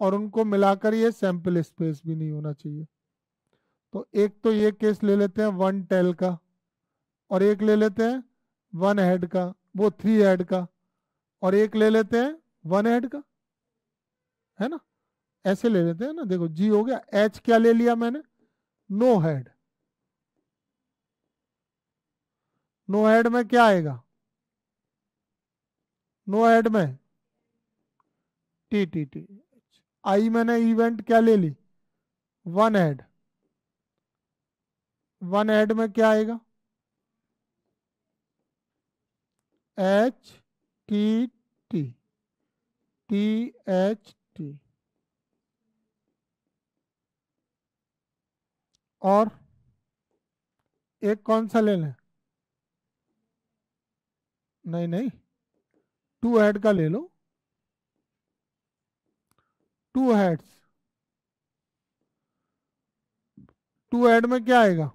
और उनको मिलाकर ये सैंपल स्पेस भी नहीं होना चाहिए। तो एक तो ये केस ले लेते हैं वन टेल का, और एक ले लेते हैं वन हेड का, वो थ्री हेड का, और एक ले लेते हैं वन हेड का। है ना, ऐसे ले लेते हैं ना। देखो जी हो गया, एच क्या ले लिया मैंने, नो हेड। नो हेड में क्या आएगा, नो हेड में टी टी टी। आई मैंने इवेंट क्या ले ली, वन हेड। वन हेड में क्या आएगा, H T T, T H T. और एक कौन सा ले लें, नहीं नहीं, टू हेड का ले लो, टू हेड्स। टू हेड में क्या आएगा,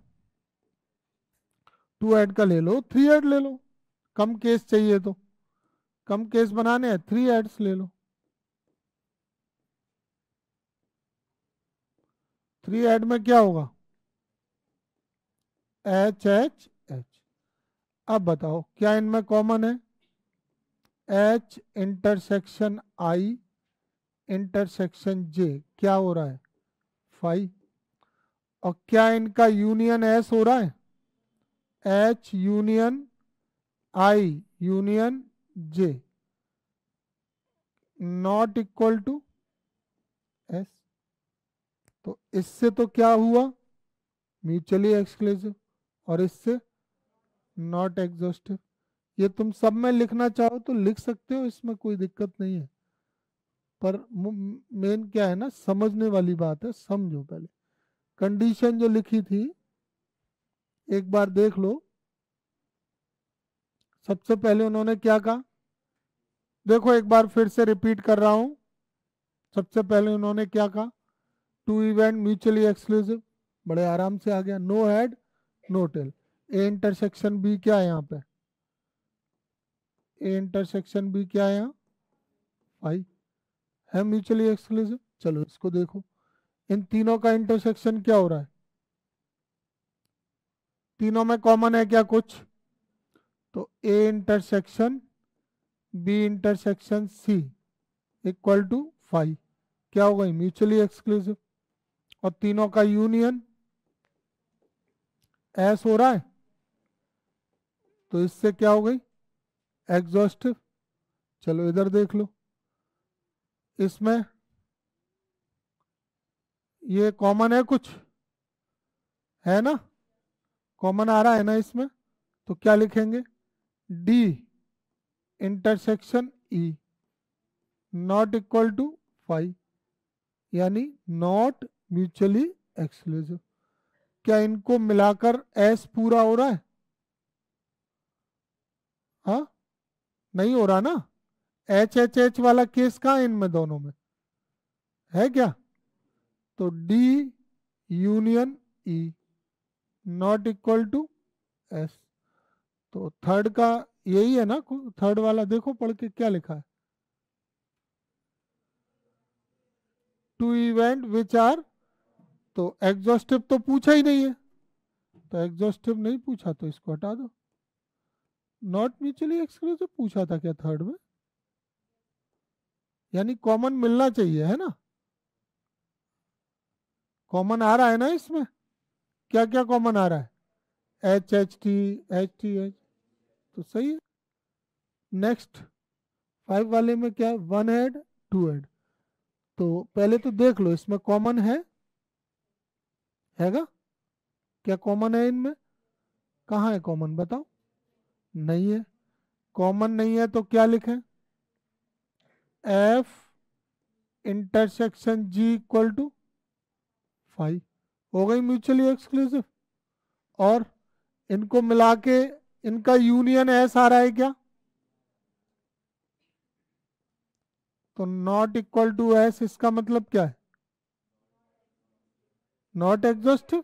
टू हेड का ले लो, थ्री हेड ले लो, कम केस चाहिए तो, कम केस बनाने हैं, थ्री हेड्स ले लो। थ्री हेड में क्या होगा, एच एच एच। अब बताओ क्या इनमें कॉमन है, एच इंटरसेक्शन आई इंटरसेक्शन जे क्या हो रहा है, फाइव। और क्या इनका यूनियन एस हो रहा है, H union I union J not equal to S. तो इससे तो क्या हुआ, म्यूचुअली एक्सक्लूसिव, और इससे नॉट एग्जॉस्टिव। ये तुम सब में लिखना चाहो तो लिख सकते हो, इसमें कोई दिक्कत नहीं है, पर मेन क्या है ना, समझने वाली बात है, समझो पहले। कंडीशन जो लिखी थी एक बार देख लो। सबसे पहले उन्होंने क्या कहा, देखो एक बार फिर से रिपीट कर रहा हूं। सबसे पहले उन्होंने क्या कहा, टू इवेंट म्यूचुअली एक्सक्लूसिव, बड़े आराम से आ गया, no head no tail. A intersection B क्या है यहाँ पे, ए इंटरसेक्शन बी क्या है यहाँ, फाइव, है म्यूचुअली एक्सक्लूसिव। चलो इसको देखो, इन तीनों का इंटरसेक्शन क्या हो रहा है, तीनों में कॉमन है क्या कुछ, तो A intersection B intersection C equal to five, क्या हो गई, म्यूचुअली एक्सक्लूसिव। और तीनों का यूनियन एस हो रहा है, तो इससे क्या हो गई, एग्जॉस्टिव। चलो इधर देख लो, इसमें ये कॉमन है कुछ, है ना, कॉमन आ रहा है ना इसमें, तो क्या लिखेंगे, D intersection E not equal to five, यानी नॉट म्यूचुअली एक्सक्लूसिव। क्या इनको मिलाकर एस पूरा हो रहा है, हाँ, नहीं हो रहा ना, एच एच एच वाला केस कहाँ है इनमें दोनों में, है क्या, तो D union E not equal to S. तो थर्ड का यही है ना, थर्ड वाला देखो पढ़ के क्या लिखा है, टू इवेंट विच आर, तो एग्जॉस्टिव तो पूछा ही नहीं है, तो एग्जॉस्टिव नहीं पूछा तो इसको हटा दो। नॉट म्यूचुअली एक्सक्लूसिव पूछा था क्या थर्ड में, यानी कॉमन मिलना चाहिए, है ना, कॉमन आ रहा है ना इसमें, क्या क्या कॉमन आ रहा है, एच एच टी एच, तो सही है। नेक्स्ट फाइव वाले में क्या है, वन हेड टू हेड। तो पहले तो देख लो इसमें कॉमन हैगा, क्या कॉमन है इनमें, कहाँ है कॉमन बताओ, नहीं है, कॉमन नहीं है तो क्या लिखें, F intersection G equal to five, हो गई म्यूचुअली एक्सक्लूसिव। और इनको मिला के इनका यूनियन एस आ रहा है क्या, तो नॉट इक्वल टू एस, इसका मतलब क्या है, नॉट एग्जॉस्टिव।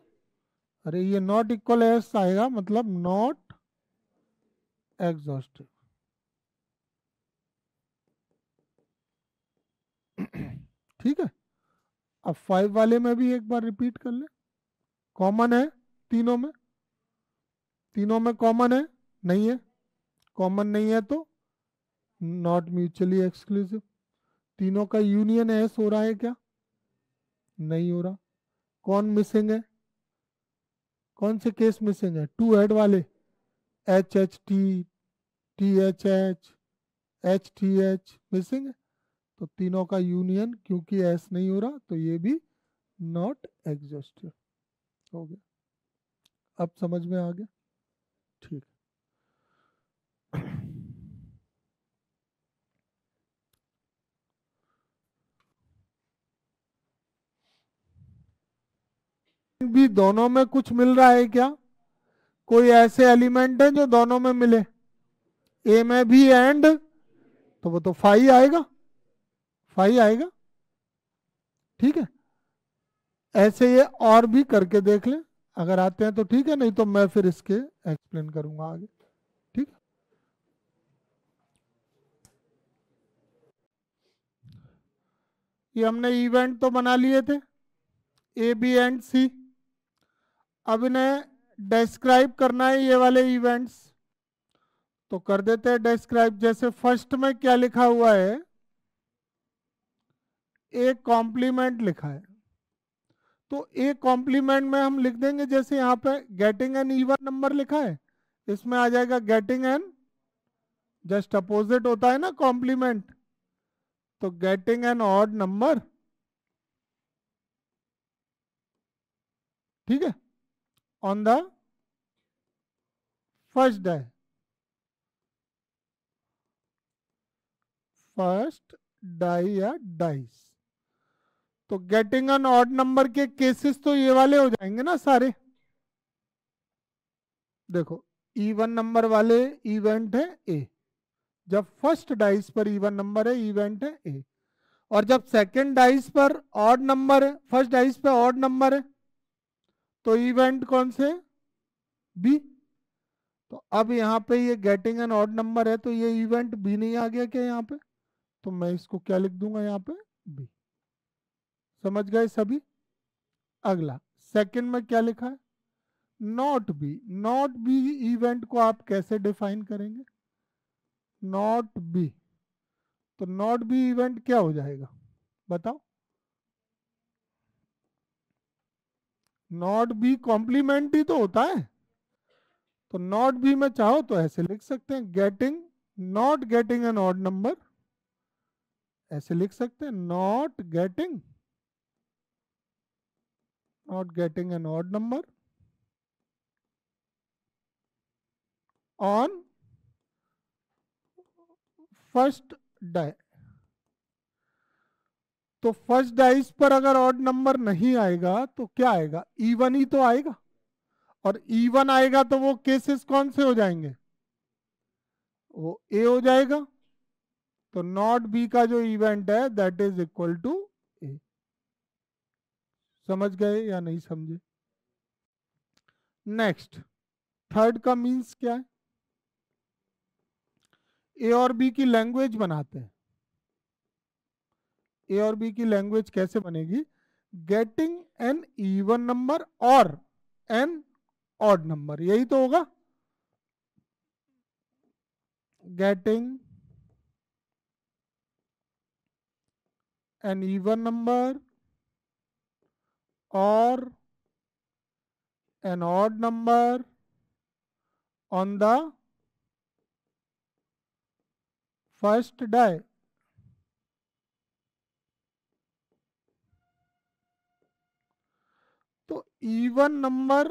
अरे ये नॉट इक्वल एस आएगा मतलब नॉट एग्जॉस्टिव। ठीक है, अब फाइव वाले में भी एक बार रिपीट कर ले, कॉमन है तीनों में, तीनों में कॉमन है, नहीं है, कॉमन नहीं है तो नॉट म्यूचुअली एक्सक्लूसिव। तीनों का यूनियन एस हो रहा है क्या? नहीं हो रहा। कौन मिसिंग है? कौन से केस मिसिंग है? टू हेड वाले, H H T, T H H, H T H missing है। तो तीनों का यूनियन क्योंकि एस नहीं हो रहा तो ये भी नॉट एग्जॉस्टिव हो गया। अब समझ में आ गया? ठीक। भी दोनों में कुछ मिल रहा है क्या? कोई ऐसे एलिमेंट है जो दोनों में मिले? ए में भी एंड, तो वो तो फाई आएगा, फाई आएगा। ठीक है, ऐसे ये और भी करके देख लें, अगर आते हैं तो ठीक है, नहीं तो मैं फिर इसके एक्सप्लेन करूंगा आगे। ठीक है, ये हमने इवेंट तो बना लिए थे ए बी एंड सी। अब इन्हें डिस्क्राइब करना है ये वाले इवेंट्स, तो कर देते हैं डिस्क्राइब। जैसे फर्स्ट में क्या लिखा हुआ है? एक कॉम्प्लीमेंट लिखा है, तो एक कॉम्प्लीमेंट में हम लिख देंगे, जैसे यहाँ पे गेटिंग एन इवन नंबर लिखा है, इसमें आ जाएगा गेटिंग एन, जस्ट अपोजिट होता है ना कॉम्प्लीमेंट, तो गेटिंग एन ऑड नंबर। ठीक है, on the first day, first die या डाइस। तो गेटिंग एन ऑड नंबर के केसेस तो ये वाले हो जाएंगे ना सारे। देखो, इवन नंबर वाले इवेंट है ए, जब फर्स्ट डाइस पर इवन नंबर है इवेंट है ए, और जब सेकंड डाइस पर ऑड नंबर है, फर्स्ट डाइस पे ऑड नंबर है, तो इवेंट कौन से? बी। तो अब यहाँ पे ये गेटिंग एन ऑड नंबर है, तो ये इवेंट बी नहीं आ गया क्या यहाँ पे? तो मैं इसको क्या लिख दूंगा यहाँ पे? बी। समझ गए सभी? अगला सेकंड में क्या लिखा है? Not be. Not be event को आप कैसे डिफाइन करेंगे? नॉट बी, तो नॉट बी इवेंट क्या हो जाएगा बताओ? नॉट बी कॉम्प्लीमेंट ही तो होता है, तो नॉट बी में चाहो तो ऐसे लिख सकते हैं, getting, not getting an odd number, ऐसे लिख सकते हैं, not getting, not getting an odd number on first die. तो फर्स्ट डाइस पर अगर ऑड नंबर नहीं आएगा तो क्या आएगा? इवन ही तो आएगा, और इवन आएगा तो वो केसेस कौन से हो जाएंगे? वो ए हो जाएगा। तो नॉट बी का जो इवेंट है दैट इज इक्वल टू ए। समझ गए या नहीं समझे? नेक्स्ट, थर्ड का मीन्स क्या है? ए और बी की लैंग्वेज बनाते हैं। ए और बी की लैंग्वेज कैसे बनेगी? गेटिंग एन इवन नंबर और एन ऑड नंबर, यही तो होगा। गेटिंग एन इवन नंबर और an odd number on the first die. तो even number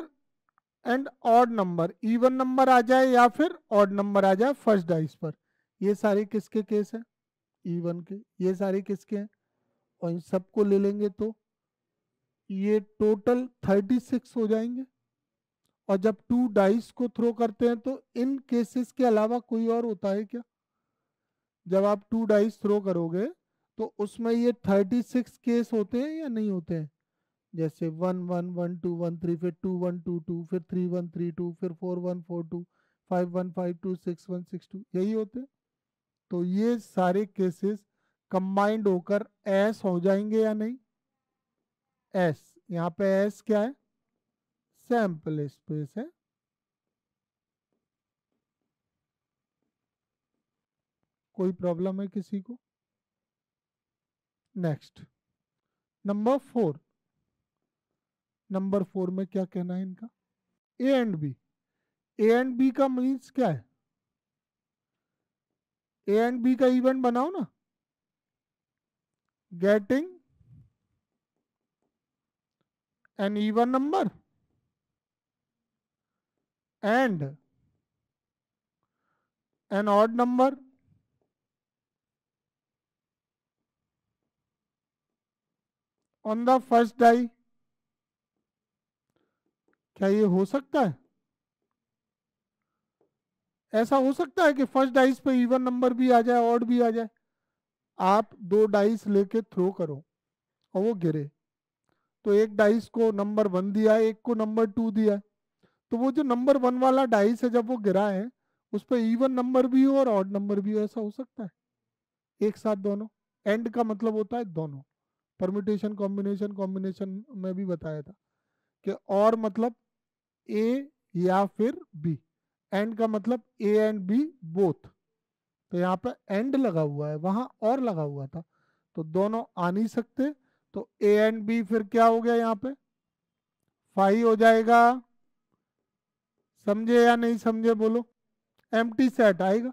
and odd number, even number आ जाए या फिर ऑड नंबर आ जाए फर्स्ट डाइस पर, ये सारे किसके केस हैं? इवन के। ये सारे किसके हैं? और इन सबको ले लेंगे तो ये टोटल 36 हो जाएंगे। और जब टू डाइस को थ्रो करते हैं तो इन केसेस के अलावा कोई और होता है क्या? जब आप टू डाइस थ्रो करोगे तो उसमें ये 36 केस होते हैं या नहीं होते हैं? जैसे 1 1 1 2 1 3, फिर 2 1 2 2, फिर 3 1 3 2, फिर 4 1 4 2, 5 1 5 2 6 1 6 2, यही होते हैं। तो ये सारे केसेस कंबाइंड होकर एस हो जाएंगे या नहीं? एस, यहाँ पे एस क्या है? सैंपल स्पेस है। कोई प्रॉब्लम है किसी को? नेक्स्ट नंबर 4, नंबर 4 में क्या कहना है इनका, A and B. A and B का मीन्स क्या है, ए एंड बी का इवेंट बनाओ ना, getting an even number and an odd number on the first die. क्या ये हो सकता है, ऐसा हो सकता है कि फर्स्ट डाइस पे इवन नंबर भी आ जाए ऑड भी आ जाए। आप 2 डाइस लेके थ्रो करो और वो गिरे, तो एक डाइस को नंबर 1 दिया है, एक को नंबर 2 दिया है, तो वो जो नंबर 1 वाला डाइस है जब वो गिरा है उस पर इवन नंबर भी हो और ऑड नंबर भी हो, ऐसा हो सकता है एक साथ दोनों। एंड का मतलब होता है दोनों, परम्यूटेशन कॉम्बिनेशन, कॉम्बिनेशन में भी बताया था कि और मतलब ए या फिर बी, एंड का मतलब ए एंड बी बोथ। तो यहाँ पे एंड लगा हुआ है, वहां और लगा हुआ था, तो दोनों आ नहीं सकते, तो ए एंड बी फिर क्या हो गया यहाँ पे 5 हो जाएगा। समझे या नहीं समझे बोलो, एम्प्टी सेट आएगा।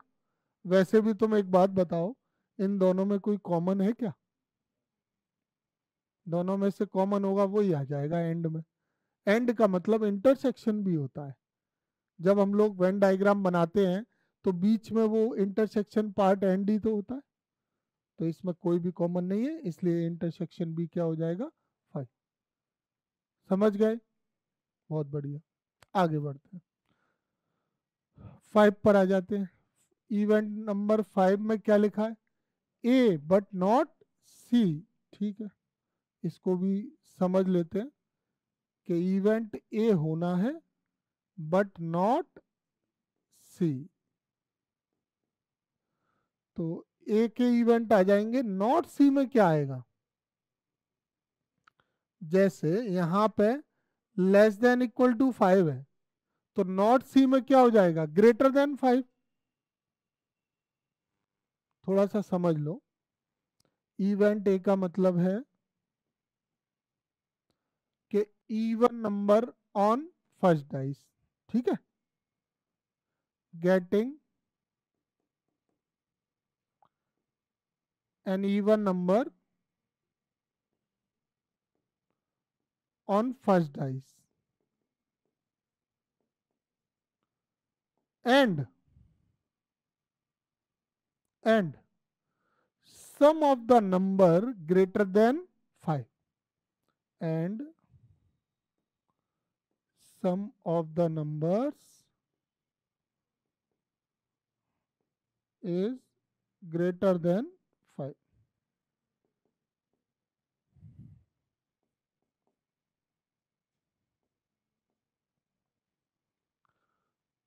वैसे भी तुम एक बात बताओ, इन दोनों में कोई कॉमन है क्या, दोनों में से कॉमन होगा वही आ जाएगा एंड में। एंड का मतलब इंटरसेक्शन भी होता है, जब हम लोग वेन डायग्राम बनाते हैं तो बीच में वो इंटरसेक्शन पार्ट एंड ही तो होता है, तो इसमें कोई भी कॉमन नहीं है, इसलिए इंटरसेक्शन भी क्या हो जाएगा 5। समझ गए, बहुत बढ़िया। आगे बढ़ते हैं, 5 पर आ जाते हैं। इवेंट नंबर 5 में क्या लिखा है, ए बट नॉट सी। ठीक है, इसको भी समझ लेते हैं कि इवेंट ए होना है बट नॉट सी, तो ए के इवेंट आ जाएंगे, नॉट सी में क्या आएगा, जैसे यहां पे लेस देन इक्वल टू 5 है, तो नॉट सी में क्या हो जाएगा ग्रेटर देन 5। थोड़ा सा समझ लो, इवेंट ए का मतलब है कि even number on first dice, ठीक है, getting an even number on first dice and and sum of the number greater than 5 and sum of the numbers is greater than 5।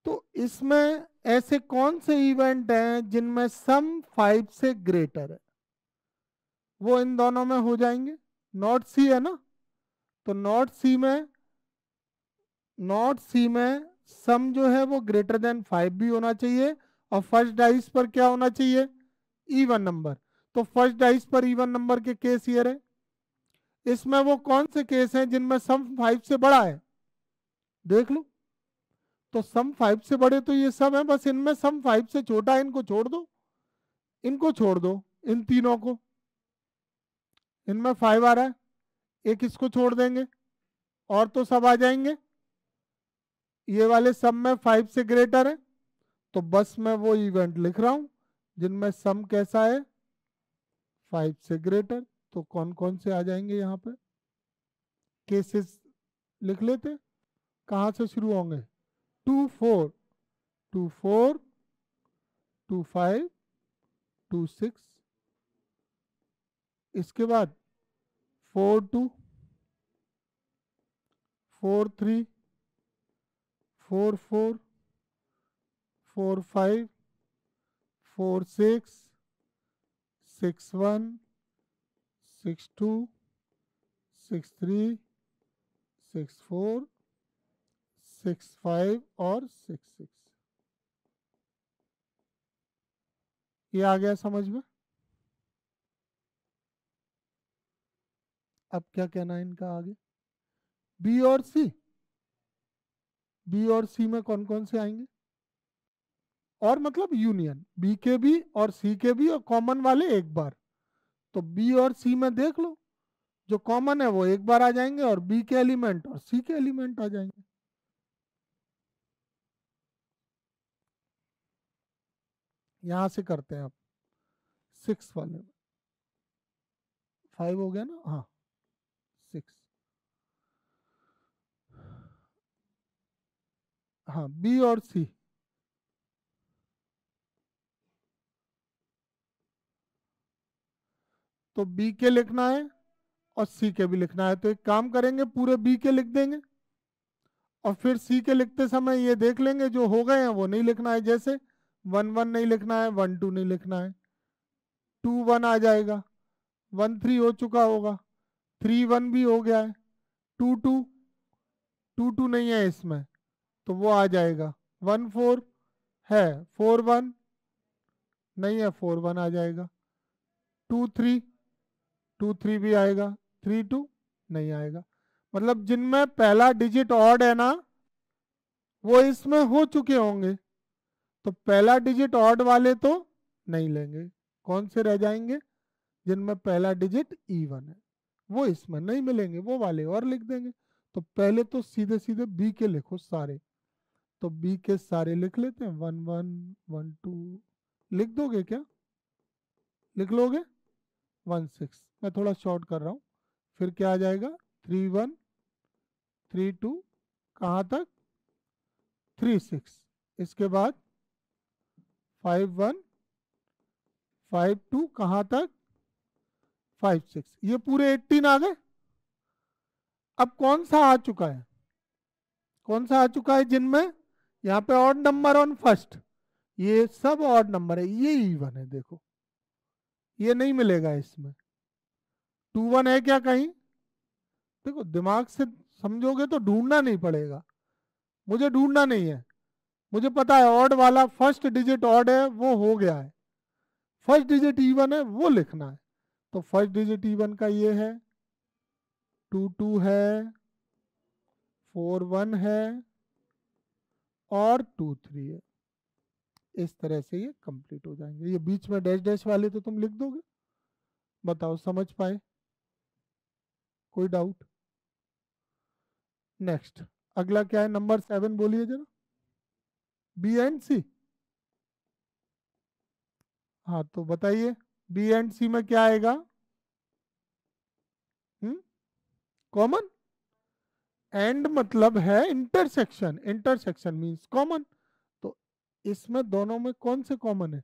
तो इसमें ऐसे कौन से इवेंट हैं जिनमें सम 5 से ग्रेटर है, वो इन दोनों में हो जाएंगे। नॉट सी है ना, तो नॉट सी में सम जो है वो ग्रेटर देन 5 भी होना चाहिए, और फर्स्ट डाइस पर क्या होना चाहिए इवन नंबर। तो फर्स्ट डाइस पर इवन नंबर के केस ये रहे। इसमें वो कौन से केस हैं जिनमें सम 5 से बड़ा है, देख लो। तो सम 5 से बड़े तो ये सब है, बस इनमें सम 5 से छोटा है, इनको छोड़ दो, इनको छोड़ दो, इन तीनों को। इनमें 5 आ रहा है, एक इसको छोड़ देंगे और तो सब आ जाएंगे। ये वाले सब में 5 से ग्रेटर है, तो बस मैं वो इवेंट लिख रहा हूं जिनमें सम कैसा है 5 से ग्रेटर। तो कौन कौन से आ जाएंगे यहाँ पे केसेस लिख लेते, कहाँ से शुरू होंगे, 2 4, 2 4, 2 5, 2 6, इसके बाद 4 2, 4 3, 4 4, 4 5, 4 6, 6 1, 6 2, 6 3, 6 4, 6 5 और 6 6। ये आ गया समझ में। अब क्या कहना है इनका आगे, बी और सी, बी और सी में कौन कौन से आएंगे, और मतलब यूनियन बी के भी और सी के भी और कॉमन वाले एक बार, तो बी और सी में देख लो जो कॉमन है वो एक बार आ जाएंगे और बी के एलिमेंट और सी के एलिमेंट आ जाएंगे। यहां से करते हैं आप 6 वाले में, 5 हो गया ना, हाँ 6, हाँ बी और सी, तो बी के लिखना है और सी के भी लिखना है, तो एक काम करेंगे पूरे बी के लिख देंगे और फिर सी के लिखते समय ये देख लेंगे जो हो गए हैं वो नहीं लिखना है, जैसे 1 1 नहीं लिखना है, 1 2 नहीं लिखना है, 2 1 आ जाएगा, 1 3 हो चुका होगा, 3 1 भी हो गया है, 2 2, 2 2 नहीं है इसमें तो वो आ जाएगा, 1 4 है, 4 1 नहीं है, 4 1 आ जाएगा, 2 3, 2 3 भी आएगा, 3 2 नहीं आएगा। मतलब जिनमें पहला डिजिट ऑड है ना वो इसमें हो चुके होंगे, तो पहला डिजिट ऑड वाले तो नहीं लेंगे, कौन से रह जाएंगे, जिनमें पहला डिजिट इवन है वो इसमें नहीं मिलेंगे, वो वाले और लिख देंगे। तो पहले तो सीधे सीधे बी के लिखो सारे, तो बी के सारे लिख लेते हैं, 1 1 1 2, लिख दोगे क्या, लिख लोगे, 1 6, मैं थोड़ा शॉर्ट कर रहा हूँ, फिर क्या आ जाएगा, 3 1 3 2, कहाँ तक, 3 6, इसके बाद 5 1 5 2, कहाँ तक, 5 6, ये पूरे 18 आ गए। अब कौन सा आ चुका है, कौन सा आ चुका है जिनमें यहाँ पे ऑड नंबर ऑन फर्स्ट, ये सब ऑड नंबर है, ये इवन है, देखो ये नहीं मिलेगा इसमें, 2 1 है क्या कहीं, देखो दिमाग से समझोगे तो ढूंढना नहीं पड़ेगा, मुझे ढूंढना नहीं है, मुझे पता है ऑड वाला फर्स्ट डिजिट ऑड है वो हो गया है, फर्स्ट डिजिट इवन है वो लिखना है, तो फर्स्ट डिजिट इवन का ये है, 2 2 है, 4 1 है और 2 3 है, इस तरह से ये कंप्लीट हो जाएंगे। ये बीच में डैश डैश वाले तो तुम लिख दोगे, बताओ समझ पाए, कोई डाउट, नेक्स्ट अगला क्या है, नंबर 7 बोलिए जरा, बी एंड सी, हाँ तो बताइए बी एंड सी में क्या आएगा, कॉमन, एंड मतलब है इंटरसेक्शन, इंटरसेक्शन मींस कॉमन, तो इसमें दोनों में कौन से कॉमन है,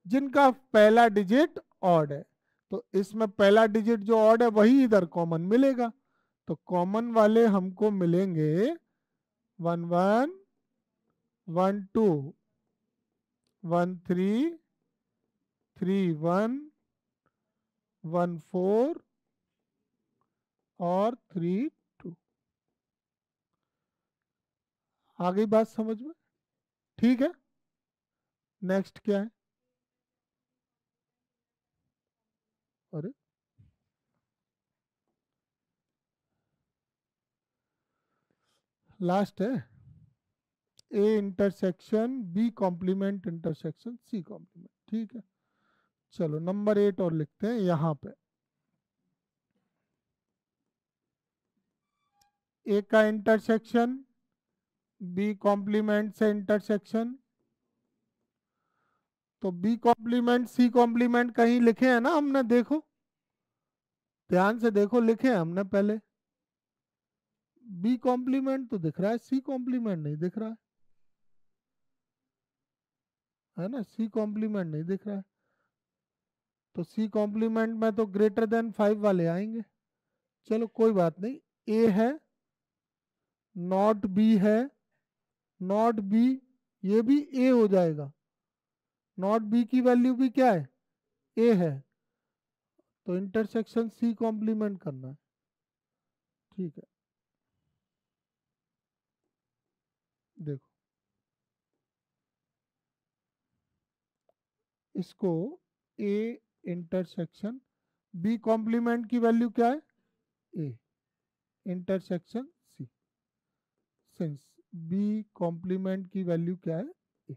जिनका पहला डिजिट ऑड है, तो इसमें पहला डिजिट जो ऑड है वही इधर कॉमन मिलेगा, तो कॉमन वाले हमको मिलेंगे 1 1 1 2 1 3 3 1 1 4 और 3 2, आ गई बात समझ में, ठीक है, नेक्स्ट क्या है, अरे लास्ट है, A intersection B complement intersection C complement, ठीक है, चलो नंबर 8 और लिखते हैं यहां पे, ए का इंटरसेक्शन बी कॉम्प्लीमेंट से इंटरसेक्शन, तो बी कॉम्प्लीमेंट सी कॉम्प्लीमेंट कहीं लिखे हैं ना हमने, देखो ध्यान से देखो, लिखे हैं हमने पहले, बी कॉम्प्लीमेंट तो दिख रहा है, सी कॉम्प्लीमेंट नहीं दिख रहा है ना, सी कॉम्प्लीमेंट नहीं दिख रहा है, तो सी कॉम्प्लीमेंट में तो ग्रेटर देन 5 वाले आएंगे, चलो कोई बात नहीं, ए है, नॉट बी है, नॉट बी, ये भी ए हो जाएगा, नॉट बी की वैल्यू भी क्या है, ए है, तो इंटरसेक्शन सी कॉम्प्लीमेंट करना है, ठीक है, देखो इसको ए इंटरसेक्शन बी कॉम्प्लीमेंट की वैल्यू क्या है, A intersection C, since B complement की वैल्यू क्या है ए।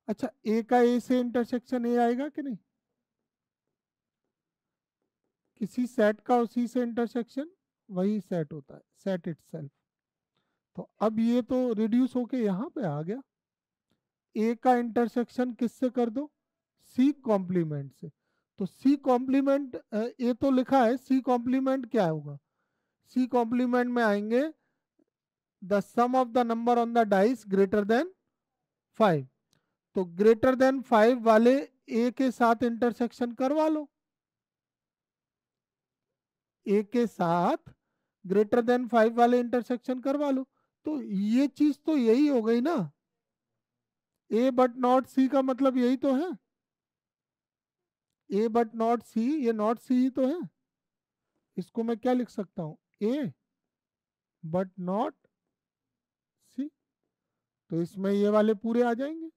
अच्छा, ए का ए से इंटरसेक्शन ए आएगा कि नहीं? किसी सेट का उसी से इंटरसेक्शन वही सेट होता है, सेट इटसेल्फ। तो अब ये तो रिड्यूस होके यहाँ पे आ गया। ए का इंटरसेक्शन किससे कर दो? सी कॉम्प्लीमेंट से। तो सी कॉम्प्लीमेंट, ए तो लिखा है, सी कॉम्प्लीमेंट क्या होगा? सी कॉम्प्लीमेंट में आएंगे the sum of the number on the dice greater than 5। तो ग्रेटर देन 5 वाले ए के साथ इंटरसेक्शन करवा लो, ए के साथ ग्रेटर देन 5 वाले इंटरसेक्शन करवा लो। तो ये चीज तो यही हो गई ना, ए बट नॉट सी का मतलब यही तो है। ए बट नॉट सी, ये नॉट सी ही तो है। इसको मैं क्या लिख सकता हूं? ए बट नॉट सी। तो इसमें ये वाले पूरे आ जाएंगे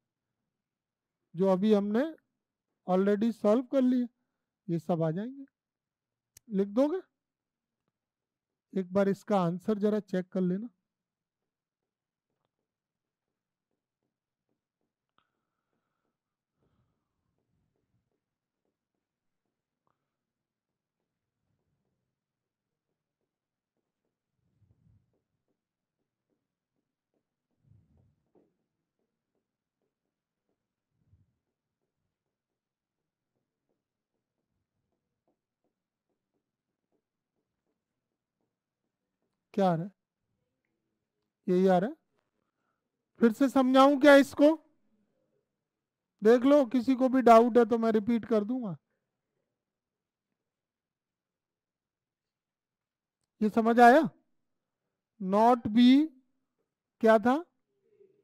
जो अभी हमने ऑलरेडी सॉल्व कर लिए, ये सब आ जाएंगे। लिख दोगे? एक बार इसका आंसर जरा चेक कर लेना। क्या आ रहा है? यही आ रहा है। फिर से समझाऊं क्या इसको? देख लो, किसी को भी डाउट है तो मैं रिपीट कर दूंगा। ये समझ आया? नॉट बी क्या था?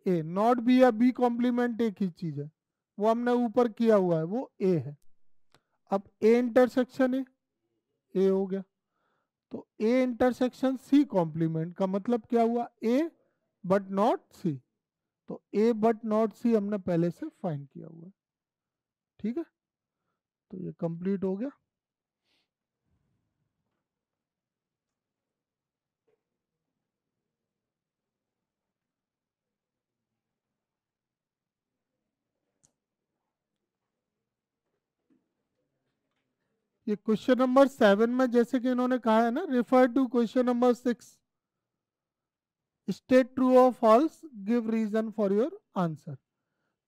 ए। नॉट बी या बी कॉम्प्लीमेंट एक ही चीज है, वो हमने ऊपर किया हुआ है, वो ए है। अब ए इंटरसेक्शन ए हो गया। तो ए इंटरसेक्शन सी कॉम्प्लीमेंट का मतलब क्या हुआ? ए बट नॉट सी। तो ए बट नॉट सी हमने पहले से फाइंड किया हुआ है। ठीक है, तो ये कंप्लीट हो गया। ये क्वेश्चन नंबर 7 में जैसे कि इन्होंने कहा है ना, refer to question number 6, state true और false, give reason for your answer.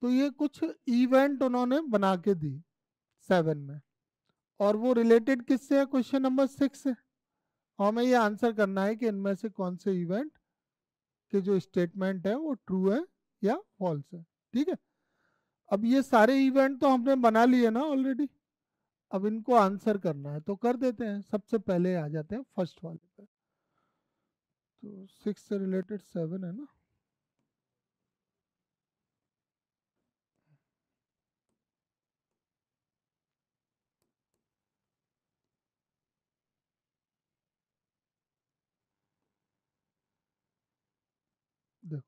तो ये कुछ इवेंट उन्होंने बना के दी 7 में, और वो रिलेटेड किससे है? क्वेश्चन नंबर 6 से। और हमें ये आंसर करना है कि इनमें से कौन से इवेंट के जो स्टेटमेंट है वो ट्रू है या फॉल्स है। ठीक है, अब ये सारे इवेंट तो हमने बना लिए ना ऑलरेडी, अब इनको आंसर करना है तो कर देते हैं। सबसे पहले आ जाते हैं फर्स्ट वाले पे। तो 6 से रिलेटेड 7 है ना। देखो,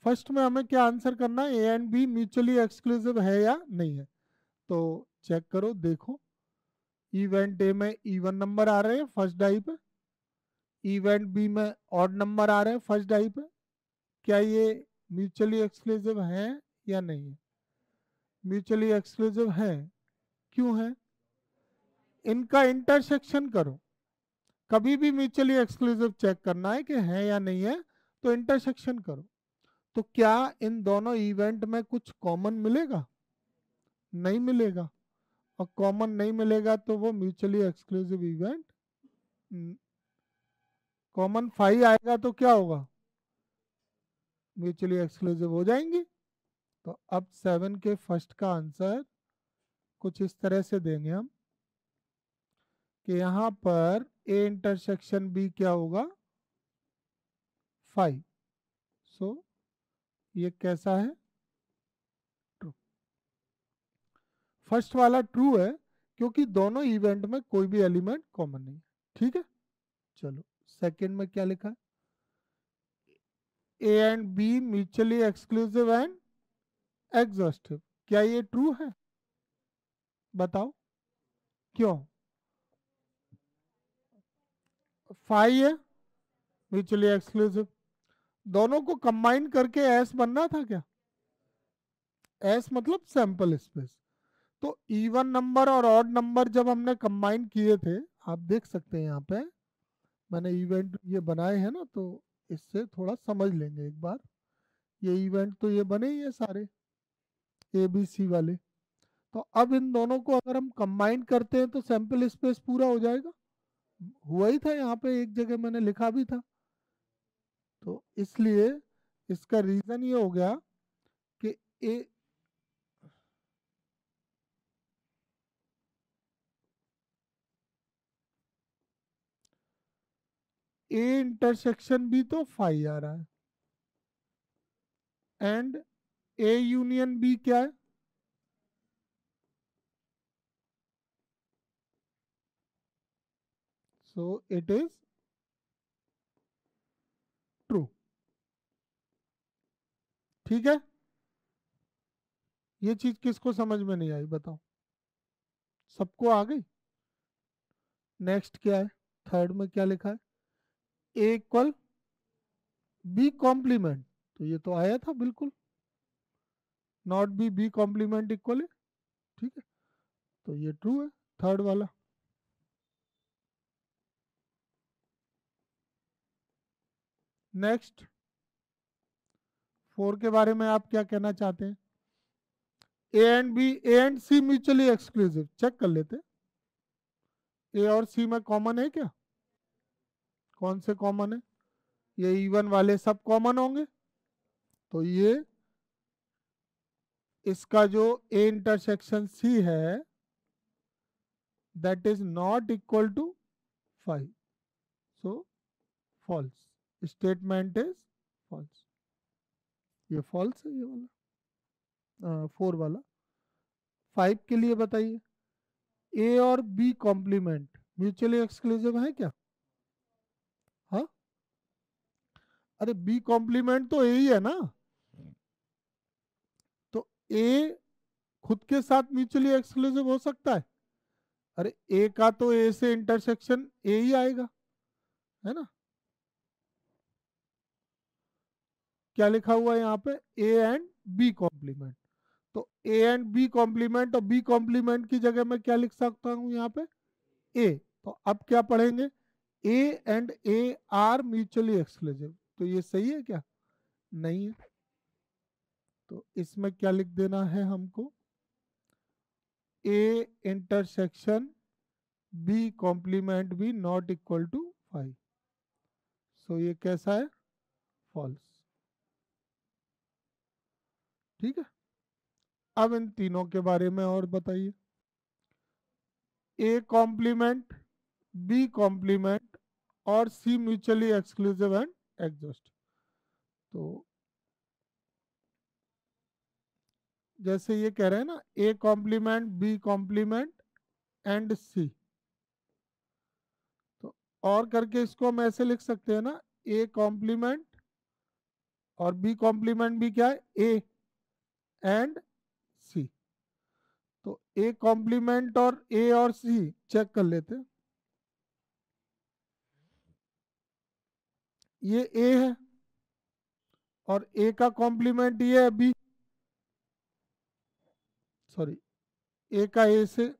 फर्स्ट में हमें क्या आंसर करना है? A and B mutually exclusive है या नहीं है। तो चेक करो, देखो। इवेंट ए में इवन नंबर आ रहे हैं फर्स्ट डाई पे, इवेंट बी में ऑड नंबर आ रहे हैं फर्स्ट डाई पे। क्या ये म्यूचुअली एक्सक्लूसिव है या नहीं है? म्यूचुअली एक्सक्लूसिव है। क्यों है? इनका इंटरसेक्शन करो। कभी भी म्यूचुअली एक्सक्लूसिव चेक करना है कि है या नहीं है, तो इंटरसेक्शन करो। तो क्या इन दोनों इवेंट में कुछ कॉमन मिलेगा? नहीं मिलेगा। और कॉमन नहीं मिलेगा तो वो म्यूचुअली एक्सक्लूसिव इवेंट, कॉमन 5 आएगा तो क्या होगा? म्यूचुअली एक्सक्लूसिव हो जाएंगी। तो अब 7 के फर्स्ट का आंसर कुछ इस तरह से देंगे हम कि यहाँ पर ए इंटरसेक्शन बी क्या होगा? 5। सो ये कैसा है? ट्रू। फर्स्ट वाला ट्रू है क्योंकि दोनों इवेंट में कोई भी एलिमेंट कॉमन नहीं है। ठीक है, चलो सेकंड में क्या लिखा है? A and B mutually exclusive and exhaustive. क्या ये ट्रू है? बताओ क्यों? फाई है म्यूचुअली एक्सक्लूसिव। दोनों को कंबाइन करके एस बनना था क्या? एस मतलब सैंपल स्पेस। तो इवन नंबर और ऑड नंबर जब हमने कंबाइन किए थे, आप देख सकते हैं यहाँ पे मैंने इवेंट ये बनाए हैं ना, तो इससे थोड़ा समझ लेंगे एक बार। ये इवेंट तो ये बने ही है सारे ए बी सी वाले। तो अब इन दोनों को अगर हम कंबाइन करते हैं तो सैंपल स्पेस पूरा हो जाएगा। हुआ ही था, यहाँ पे एक जगह मैंने लिखा भी था। तो इसलिए इसका रीजन ये हो गया कि ए इंटरसेक्शन भी तो फाई आ रहा है, एंड ए यूनियन बी क्या है? So it is true. ठीक है, ये चीज किसको समझ में नहीं आई बताओ? सबको आ गई? नेक्स्ट क्या है? थर्ड में क्या लिखा है? ए इक्वल बी कॉम्प्लीमेंट, तो ये तो आया था बिल्कुल। Not B B complement equal है, ठीक है, तो ये ट्रू है थर्ड वाला। नेक्स्ट, फोर के बारे में आप क्या कहना चाहते हैं? A and B, A and C mutually exclusive, check कर लेते। ए और सी में कॉमन है क्या? कौन से कॉमन है? ये इवन वाले सब कॉमन होंगे, तो ये इसका जो ए इंटरसेक्शन सी है that is not equal to 5, so false. Statement is false. ये फॉल्स है ये वाला, फोर वाला। फाइव के लिए बताइए, ए और बी कॉम्प्लीमेंट म्यूचुअली एक्सक्लूसिव है क्या? हाँ, अरे बी कॉम्प्लीमेंट तो ए ही है ना, तो ए खुद के साथ म्यूचुअली एक्सक्लूसिव हो सकता है? अरे ए का तो ए से इंटरसेक्शन ए ही आएगा, है ना? क्या लिखा हुआ है यहाँ पे? A and B complement. तो ए एंड बी कॉम्प्लीमेंट, और बी कॉम्प्लीमेंट की जगह मैं क्या लिख सकता हूँ यहाँ पे? ए। तो अब क्या पढ़ेंगे? A and A R mutually exclusive, तो ये सही है क्या? नहीं है। तो इसमें क्या लिख देना है हमको? A intersection B complement B not equal to 5, so ये कैसा है? फॉल्स। ठीक है, अब इन तीनों के बारे में और बताइए। ए कॉम्प्लीमेंट, बी कॉम्प्लीमेंट और C mutually exclusive and exhaust. तो जैसे ये कह रहे हैं ना, A complement B complement and C, तो और करके इसको हम ऐसे लिख सकते हैं ना, ए कॉम्प्लीमेंट और बी कॉम्प्लीमेंट भी क्या है? A and C. तो ए कॉम्प्लीमेंट और ए और सी चेक कर लेते हैं। ये ए है और ए का कॉम्प्लीमेंट ये है बी, सॉरी, ए का ए से,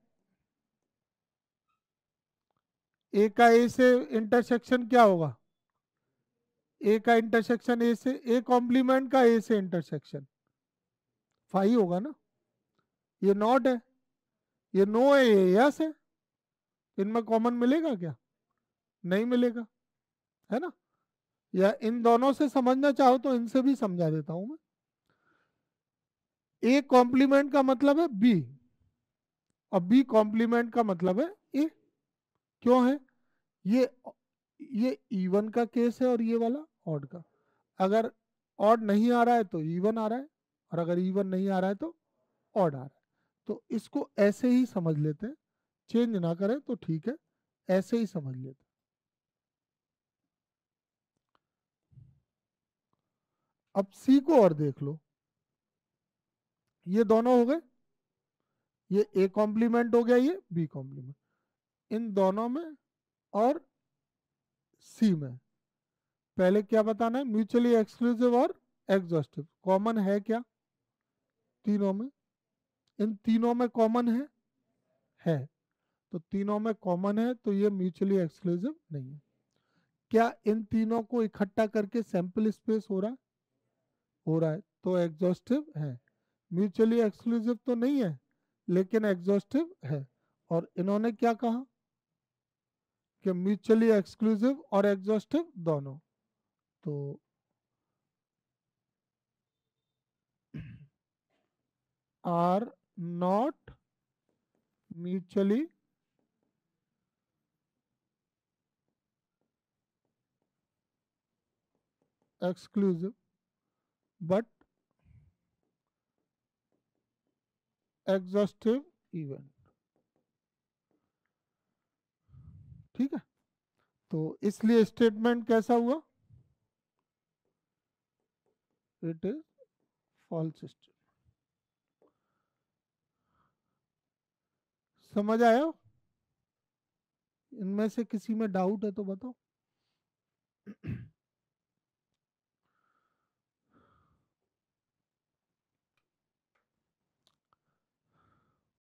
ए का ए से इंटरसेक्शन क्या होगा? ए का इंटरसेक्शन ए से, ए कॉम्प्लीमेंट का ए से इंटरसेक्शन 5 होगा ना? ये नॉट है, ये नो है, ये यस है। इनमें कॉमन मिलेगा क्या? नहीं मिलेगा, है ना? या इन दोनों से समझना चाहो तो इनसे भी समझा देता हूं मैं। ए कॉम्प्लीमेंट का मतलब है बी, और बी कॉम्प्लीमेंट का मतलब है ए। क्यों है? ये ये इवन का केस है और ये वाला ऑड का। अगर ऑड नहीं आ रहा है तो इवन आ रहा है, और अगर इवन नहीं आ रहा है तो ऑड आ रहा है। तो इसको ऐसे ही समझ लेते हैं, चेंज ना करें तो ठीक है, ऐसे ही समझ लेते हैं। अब सी को और देख लो, ये दोनों हो गए, ये ए कॉम्प्लीमेंट हो गया, ये बी कॉम्प्लीमेंट। इन दोनों में और सी में पहले क्या बताना है, म्यूचुअली एक्सक्लूसिव और एग्जॉस्टिव। कॉमन है क्या तीनों में? इन तीनों में कॉमन है। तो तीनों में कॉमन है तो ये म्यूचुअली एक्सक्लूसिव नहीं है। क्या इन तीनों को इकट्ठा करके सैंपल स्पेस हो रहा है? हो रहा है, तो एग्जॉस्टिव है। म्यूचुअली एक्सक्लूसिव तो नहीं है लेकिन एग्जॉस्टिव है। और इन्होंने क्या कहा कि म्यूचुअली एक्सक्लूसिव और एग्जॉस्टिव दोनों। तो are not mutually exclusive but exhaustive event। ठीक है, तो इसलिए स्टेटमेंट कैसा हुआ? It is false statement. समझ आया? इनमें से किसी में डाउट है तो बताओ।